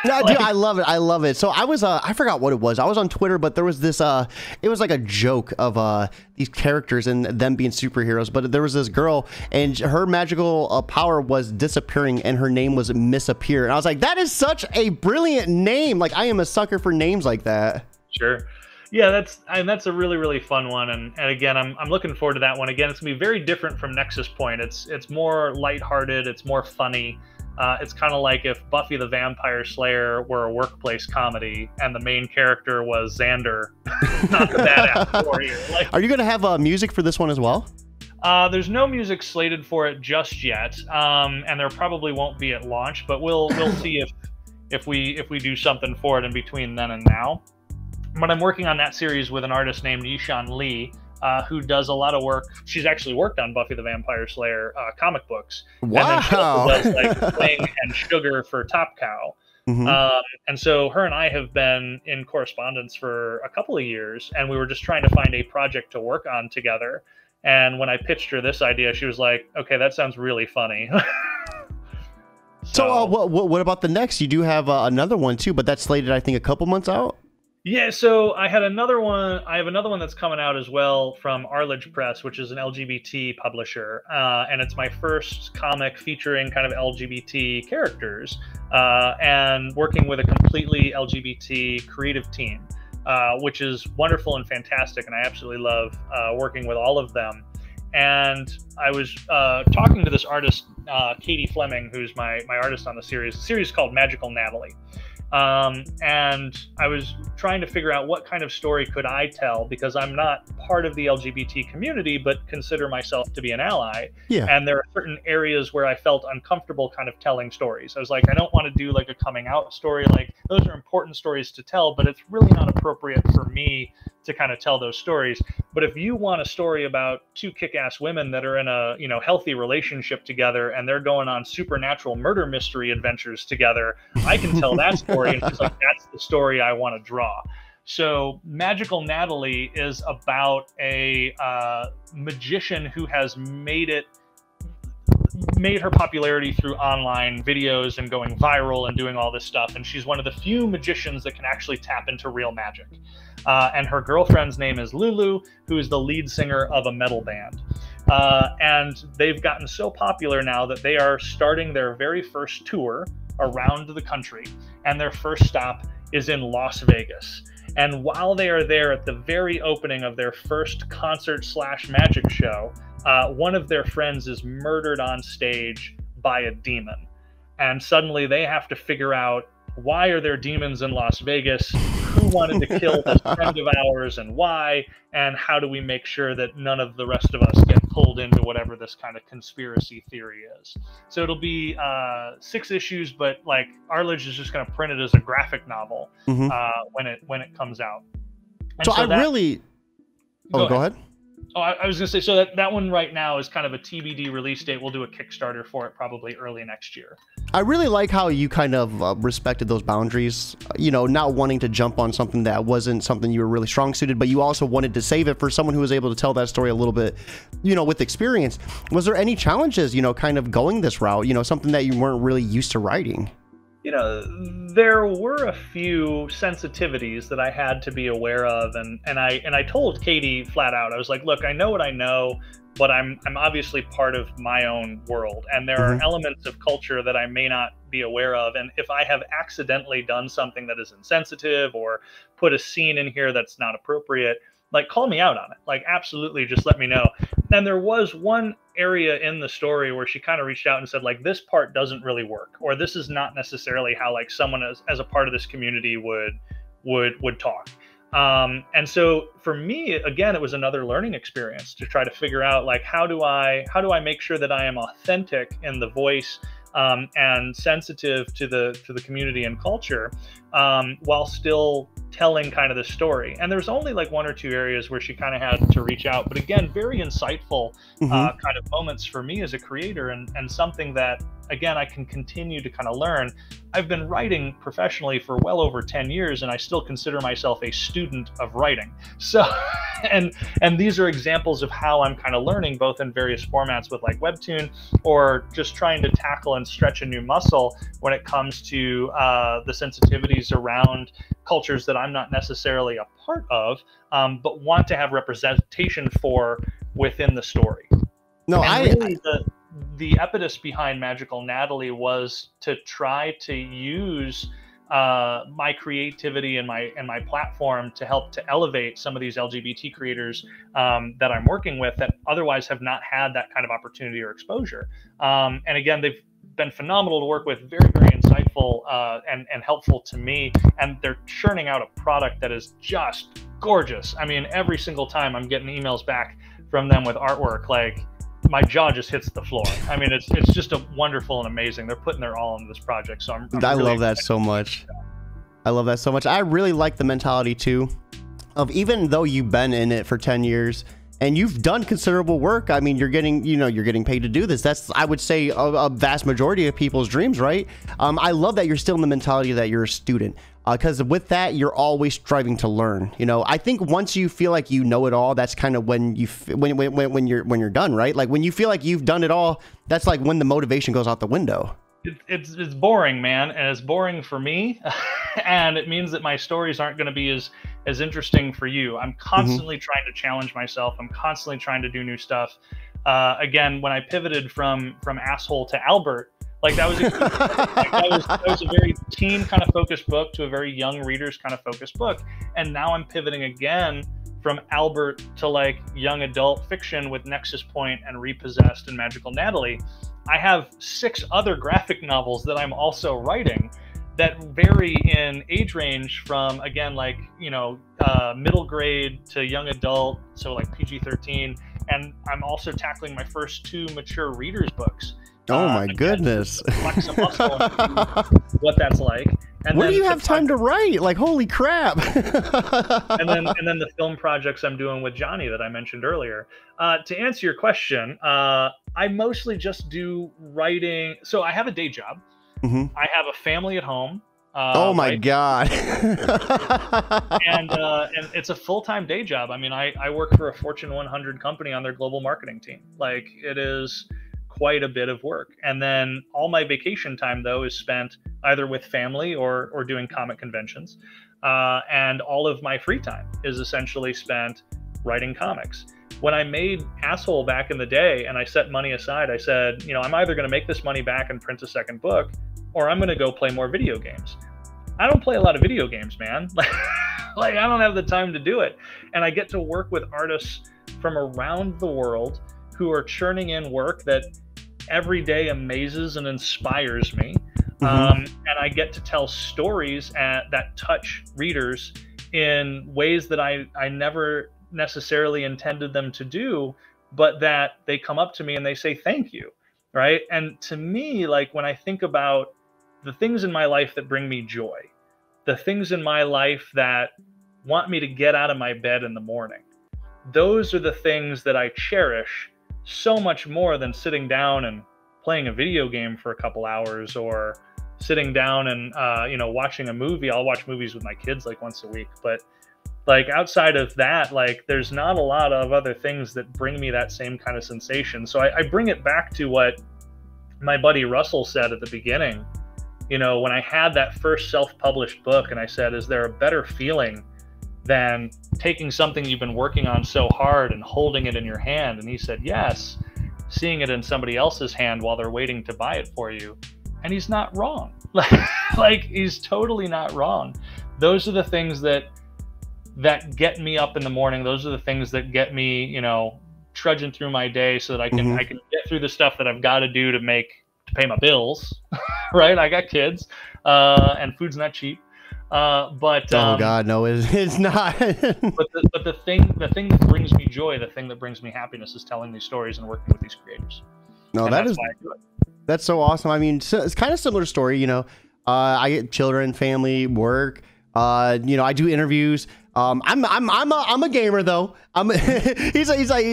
No, dude, I love it. I love it. So I was, I forgot what it was. I was on Twitter, but there was this, it was like a joke of these characters and them being superheroes. But there was this girl, and her magical power was disappearing, and her name was Misappear. And I was like, that is such a brilliant name. Like, I am a sucker for names like that. Sure. Yeah, that's a really, really fun one. And again, I'm looking forward to that one. Again, it's gonna be very different from Nexus Point. It's more lighthearted. It's more funny. It's kind of like if Buffy the Vampire Slayer were a workplace comedy and the main character was Xander, not the badass warrior. Like, are you going to have music for this one as well? There's no music slated for it just yet, and there probably won't be at launch. But we'll see if we do something for it in between then and now. But I'm working on that series with an artist named Yishan Lee, who does a lot of work. She's actually worked on Buffy the Vampire Slayer comic books. Wow. And then she also does like Wing and Sugar for Top Cow. Mm-hmm. And so her and I have been in correspondence for a couple of years, and we were just trying to find a project to work on together. And when I pitched her this idea, she was like, okay, that sounds really funny. So what about the next? You do have another one too, but that's slated, I think, a couple months out. Yeah, so I have another one that's coming out as well from Arledge Press, which is an LGBT publisher, and it's my first comic featuring kind of LGBT characters, and working with a completely LGBT creative team, which is wonderful and fantastic, and I absolutely love working with all of them. And I was talking to this artist, Katie Fleming, who's my artist on the series. The series is called Magical Natalie. And I was trying to figure out what kind of story could I tell, because I'm not part of the LGBT community, but consider myself to be an ally. Yeah. And there are certain areas where I felt uncomfortable kind of telling stories. I was like, I don't want to do like a coming out story. Like, those are important stories to tell, but it's really not appropriate for me to kind of tell those stories. But if you want a story about two kick-ass women that are in a, you know, healthy relationship together, and they're going on supernatural murder mystery adventures together, I can tell that story. And she's like, that's the story I want to draw. So Magical Natalie is about a magician who has made her popularity through online videos and going viral and doing all this stuff. And she's one of the few magicians that can actually tap into real magic. And her girlfriend's name is Lulu, who is the lead singer of a metal band. And they've gotten so popular now that they are starting their very first tour around the country. And their first stop is in Las Vegas. And while they are there at the very opening of their first concert/magic show, one of their friends is murdered on stage by a demon. And suddenly they have to figure out, why are there demons in Las Vegas? Who wanted to kill this friend of ours and why? And how do we make sure that none of the rest of us get pulled into whatever this kind of conspiracy theory is? So it'll be 6 issues, but like Arledge is just going to print it as a graphic novel when it comes out. And so I really... Oh, go ahead. Oh, I was going to say, so that one right now is kind of a TBD release date. We'll do a Kickstarter for it probably early next year. I really like how you kind of respected those boundaries, you know, not wanting to jump on something that wasn't something you were really strong suited, but you also wanted to save it for someone who was able to tell that story a little bit, you know, with experience. Was there any challenges, you know, kind of going this route, you know, something that you weren't really used to writing? You know, there were a few sensitivities that I had to be aware of, and I told Katie flat out, I was like, look, I know what I know, but I'm obviously part of my own world, and there are elements of culture that I may not be aware of, and if I have accidentally done something that is insensitive or put a scene in here that's not appropriate, like call me out on it. Like absolutely, just let me know. And there was one area in the story where she kind of reached out and said like, this part doesn't really work, or this is not necessarily how like someone as a part of this community would talk. And so for me, again, it was another learning experience to try to figure out like, how do I make sure that I am authentic in the voice, and sensitive to the community and culture, while still telling kind of the story. And there's only like one or two areas where she kind of had to reach out, but again, very insightful kind of moments for me as a creator, and something that, again, I can continue to kind of learn. I've been writing professionally for well over 10 years, and I still consider myself a student of writing. So, and these are examples of how I'm kind of learning, both in various formats with like Webtoon, or just trying to tackle and stretch a new muscle when it comes to the sensitivities around cultures that I'm not necessarily a part of, but want to have representation for within the story. No, The impetus behind Magical Natalie was to try to use my creativity and my platform to help to elevate some of these LGBT creators that I'm working with that otherwise have not had that kind of opportunity or exposure. And again, they've been phenomenal to work with, very, very insightful and helpful to me. And they're churning out a product that is just gorgeous. I mean, every single time I'm getting emails back from them with artwork, like, my jaw just hits the floor. I mean, it's just a wonderful and amazing. They're putting their all into this project, so I'm I really love that so much. I love that so much. I really like the mentality too, of even though you've been in it for 10 years and you've done considerable work. I mean, you're getting paid to do this. That's, I would say, a vast majority of people's dreams, right? I love that you're still in the mentality that you're a student. Because with that, you're always striving to learn. You know, I think once you feel like you know it all, that's kind of when you're done, right? Like when you feel like you've done it all, that's like when the motivation goes out the window. It's boring, man, and it's boring for me, and it means that my stories aren't going to be as interesting for you. I'm constantly trying to challenge myself. I'm constantly trying to do new stuff. Again, when I pivoted from asshole to Albert, like that was a very teen kind of focused book to a very young readers kind of focused book. And now I'm pivoting again from Albert to like young adult fiction with Nexus Point and Repossessed and Magical Natalie. I have 6 other graphic novels that I'm also writing that vary in age range from, again, like, middle grade to young adult, so like PG-13. And I'm also tackling my first 2 mature readers books. Oh my goodness. Flex a muscle what that's like. And where do you have time to write? Like, holy crap. and then the film projects I'm doing with Johnny that I mentioned earlier. To answer your question, I mostly just do writing. So I have a day job. I have a family at home. Oh my God. and it's a full-time day job. I mean, I work for a Fortune 100 company on their global marketing team. Like, it is quite a bit of work. And then all my vacation time, though, is spent either with family or doing comic conventions. And all of my free time is essentially spent writing comics. When I made Asshole back in the day and I set money aside, I said, I'm either going to make this money back and print a second book, or I'm going to go play more video games. I don't play a lot of video games, man. Like, I don't have the time to do it. And I get to work with artists from around the world who are churning in work that every day amazes and inspires me. And I get to tell stories that touch readers in ways that I never necessarily intended them to do, but that they come up to me and they say, thank you, right? And to me, like, when I think about the things in my life that bring me joy, the things in my life that want me to get out of my bed in the morning, those are the things that I cherish so much more than sitting down and playing a video game for a couple hours, or sitting down and watching a movie. I'll watch movies with my kids like once a week, but like outside of that, like, there's not a lot of other things that bring me that same kind of sensation. So I bring it back to what my buddy Russell said at the beginning. When I had that first self-published book and I said, is there a better feeling than taking something you've been working on so hard and holding it in your hand? And he said, yes, seeing it in somebody else's hand while they're waiting to buy it for you. And he's not wrong. Like, he's totally not wrong. Those are the things that that get me up in the morning. Those are the things that get me, you know, trudging through my day so that I can get through the stuff that I've got to do to pay my bills, right? I got kids, and food's not cheap. But oh God, no, it's not. but the thing that brings me joy, the thing that brings me happiness, is telling these stories and working with these creators. No, and that's why I do it. That's so awesome. I mean, it's kind of similar story, you know. I get children, family, work. You know, I do interviews. I'm a gamer though. He's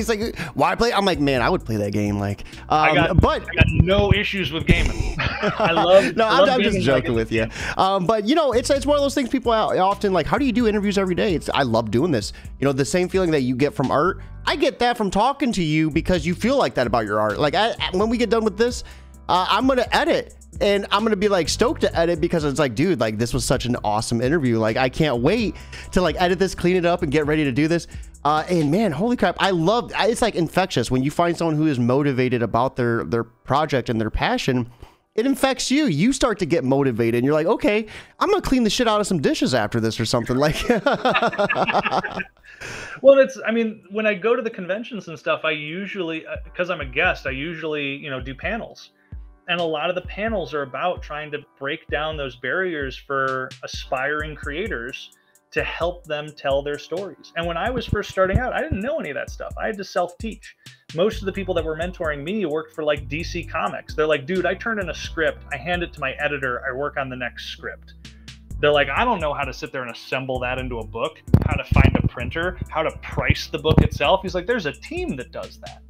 like, why play? I'm like, man, I would play that game. Like, I got no issues with gaming. I'm just joking with you. But you know, it's one of those things people often like, how do you do interviews every day? I love doing this. You know, the same feeling that you get from art, I get that from talking to you because you feel like that about your art. Like when we get done with this, I'm going to edit. And I'm going to be like stoked to edit because it's like, dude, like this was such an awesome interview. Like I can't wait to like edit this, clean it up and get ready to do this. And man, holy crap. It's like infectious when you find someone who is motivated about their project and their passion. It infects you. You start to get motivated and you're like, okay, I'm going to clean the shit out of some dishes after this or something like. Well, I mean, when I go to the conventions and stuff, I usually, because I'm a guest, I usually, you know, do panels. And a lot of the panels are about trying to break down those barriers for aspiring creators to help them tell their stories. And when I was first starting out, I didn't know any of that stuff. I had to self-teach. Most of the people that were mentoring me worked for like DC Comics. They're like, dude, I turn in a script, I hand it to my editor, I work on the next script. They're like, I don't know how to sit there and assemble that into a book, how to find a printer, how to price the book itself. He's like, there's a team that does that.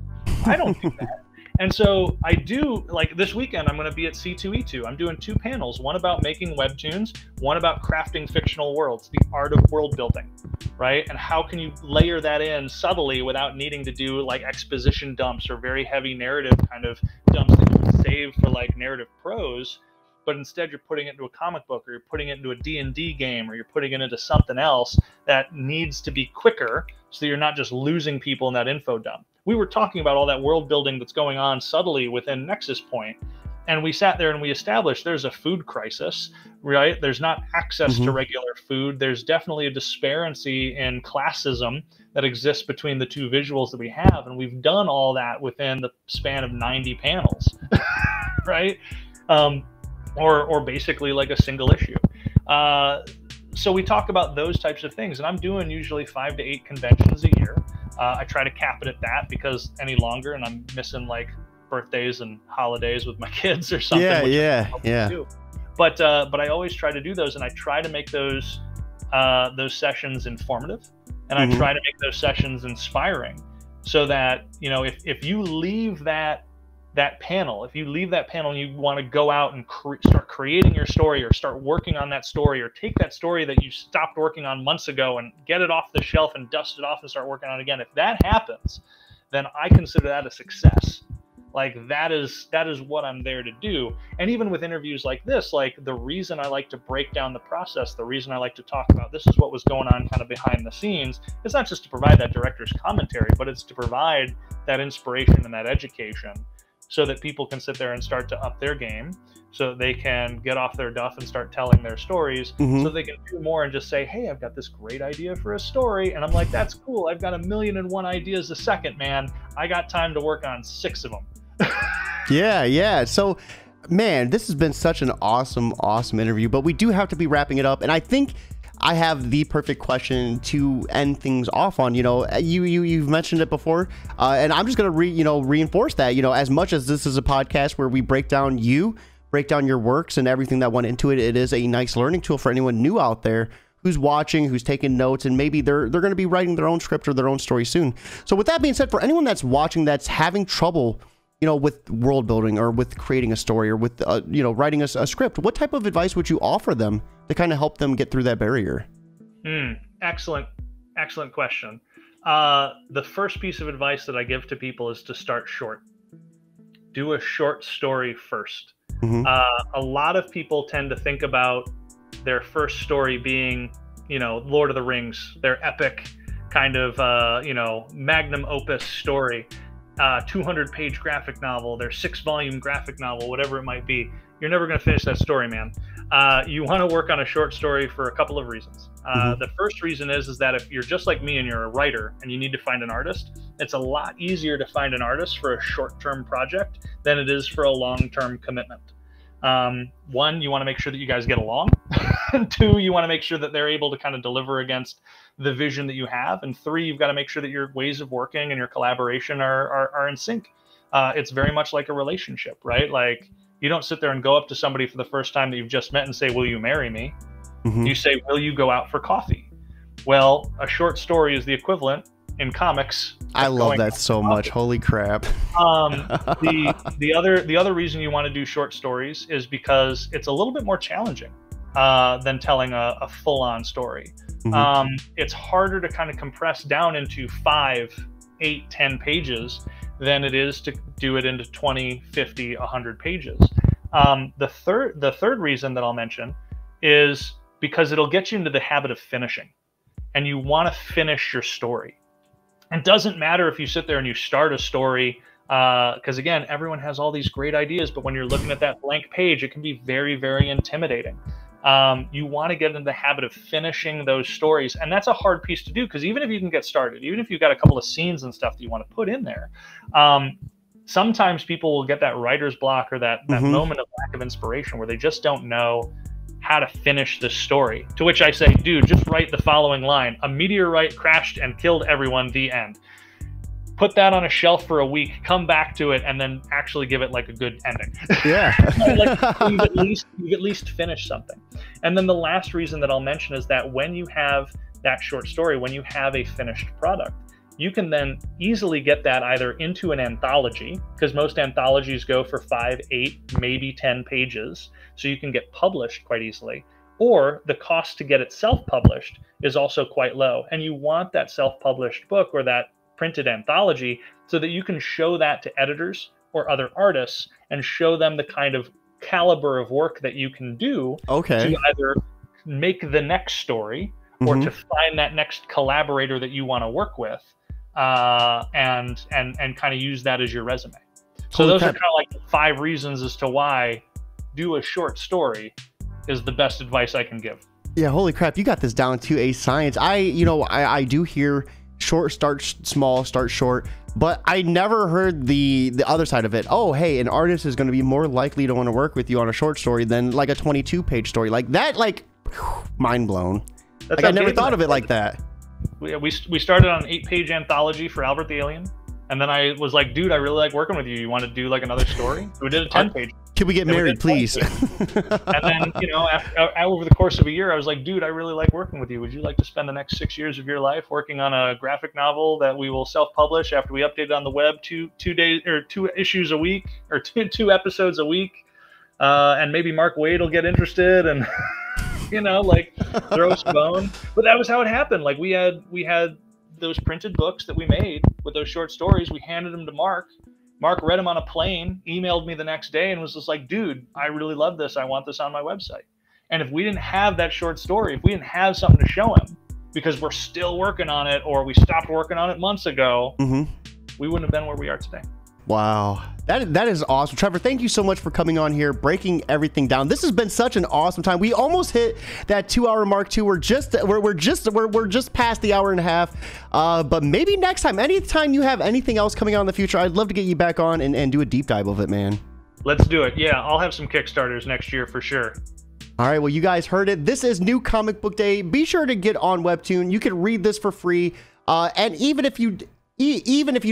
I don't do that. And so I do, like this weekend, I'm going to be at C2E2. I'm doing 2 panels, one about making webtoons, one about crafting fictional worlds, the art of world building, right? And how can you layer that in subtly without needing to do like exposition dumps or very heavy narrative kind of dumps that you would save for like narrative prose, but instead you're putting it into a comic book or you're putting it into a D&D game or you're putting it into something else that needs to be quicker so that you're not just losing people in that info dump. We were talking about all that world building that's going on subtly within Nexus Point. And we sat there and we established there's a food crisis, right? There's not access to regular food. There's definitely a disparity in classism that exists between the 2 visuals that we have. And we've done all that within the span of 90 panels, right? Or basically like a single issue. So we talk about those types of things. And I'm doing usually 5 to 8 conventions a year. I try to cap it at that because any longer and I'm missing like birthdays and holidays with my kids or something. Yeah. But I always try to do those, and I try to make those sessions informative, and I try to make those sessions inspiring, so that, you know, if you leave that panel, if you leave that panel and you want to go out and start creating your story or start working on that story or take that story that you stopped working on months ago and get it off the shelf and dust it off and start working on it again, if that happens, then I consider that a success. Like that is what I'm there to do. And even with interviews like this, like the reason I like to break down the process, the reason I like to talk about this is what was going on kind of behind the scenes, it's not just to provide that director's commentary, but it's to provide that inspiration and that education, so that people can sit there and start to up their game, so that they can get off their duff and start telling their stories, so they can do more and just say, hey, I've got this great idea for a story. And I'm like, that's cool. I've got 1,000,001 ideas a second, man. I got time to work on 6 of them. Yeah. So, man, this has been such an awesome interview, but we do have to be wrapping it up. And I think I have the perfect question to end things off on. You know, you've mentioned it before, and I'm just gonna reinforce that. You know, as much as this is a podcast where we break down your works and everything that went into it, it is a nice learning tool for anyone new out there who's watching, who's taking notes, and maybe they're going to be writing their own script or their own story soon. So with that being said, for anyone that's watching that's having trouble, you know, with world building or with creating a story or with writing a script, what type of advice would you offer them to kind of help them get through that barrier? Excellent question. The first piece of advice that I give to people is to start short. Do a short story first. A lot of people tend to think about their first story being, you know, Lord of the Rings, their epic kind of, magnum opus story, 200-page graphic novel, their 6-volume graphic novel, whatever it might be. you're never going to finish that story, man. You want to work on a short story for a couple of reasons. The first reason is that if you're just like me and you're a writer and you need to find an artist, it's a lot easier to find an artist for a short-term project than it is for a long-term commitment. One, you want to make sure that you guys get along. And two, you want to make sure that they're able to kind of deliver against the vision that you have. And three, you've got to make sure that your ways of working and your collaboration are in sync. It's very much like a relationship, right? Like, you don't sit there and go up to somebody for the first time that you've just met and say, will you marry me? You say, will you go out for coffee? Well, a short story is the equivalent in comics. I love that so much. Holy crap. The other reason you want to do short stories is because it's a little bit more challenging than telling a full-on story. It's harder to kind of compress down into 5, 8, 10 pages than it is to do it into 20, 50, 100 pages. The third reason that I'll mention is because it'll get you into the habit of finishing, and you want to finish your story. It doesn't matter if you sit there and you start a story, because again, everyone has all these great ideas, but when you're looking at that blank page, it can be very, very intimidating. You want to get into the habit of finishing those stories, and that's a hard piece to do, because even if you can get started, even if you've got a couple of scenes and stuff that you want to put in there, sometimes people will get that writer's block or that moment of lack of inspiration where they just don't know how to finish this story. To which I say, dude, just write the following line: a meteorite crashed and killed everyone, the end. Put that on a shelf for a week, come back to it, and then actually give it like a good ending. Yeah. Like, you've at least finished something. And then the last reason that I'll mention is that when you have that short story, when you have a finished product, you can then easily get that either into an anthology, because most anthologies go for 5, 8, maybe 10 pages, so you can get published quite easily. Or the cost to get it self-published is also quite low. And you want that self-published book or that printed anthology so that you can show that to editors or other artists and show them the kind of caliber of work that you can do to either make the next story or to find that next collaborator that you want to work with, and kind of use that as your resume. So those are kind of like 5 reasons as to why do a short story is the best advice I can give. Yeah, holy crap, you got this down to a science. I do hear short, start small, start short, but I never heard the other side of it. Oh, hey, an artist is going to be more likely to want to work with you on a short story than like a 22-page story. Like that, like, mind blown. Like, I never thought of it like that. We started on an 8-page anthology for Albert the Alien, and then I was like, dude, I really like working with you. You want to do like another story? So we did a 10-page. Can we get married, please? And then, over the course of a year, I was like, dude, I really like working with you. Would you like to spend the next 6 years of your life working on a graphic novel that we will self-publish after we update it on the web 2 days or 2 issues a week, or two episodes a week? And maybe Mark Waid will get interested and, like throw us a bone. But that was how it happened. Like we had those printed books that we made with those short stories. We handed them to Mark. Mark read them on a plane, emailed me the next day, and was just like, dude, I really love this. I want this on my website. And if we didn't have that short story, if we didn't have something to show him because we're still working on it, or we stopped working on it months ago, we wouldn't have been where we are today. Wow. That is awesome. Trevor, thank you so much for coming on here, breaking everything down. This has been such an awesome time. We almost hit that 2-hour mark too. We're just past the hour and a half. But maybe next time, anytime you have anything else coming out in the future, I'd love to get you back on and do a deep dive of it, man. Let's do it. Yeah, I'll have some Kickstarters next year for sure. All right, well, you guys heard it. This is New Comic Book Day. Be sure to get on Webtoon. You can read this for free. And even if you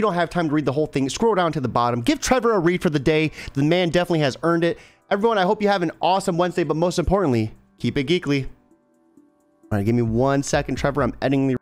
don't have time to read the whole thing, scroll down to the bottom. Give Trevor a read for the day. The man definitely has earned it. Everyone, I hope you have an awesome Wednesday, but most importantly, keep it geekly. All right, give me 1 second, Trevor. I'm editing the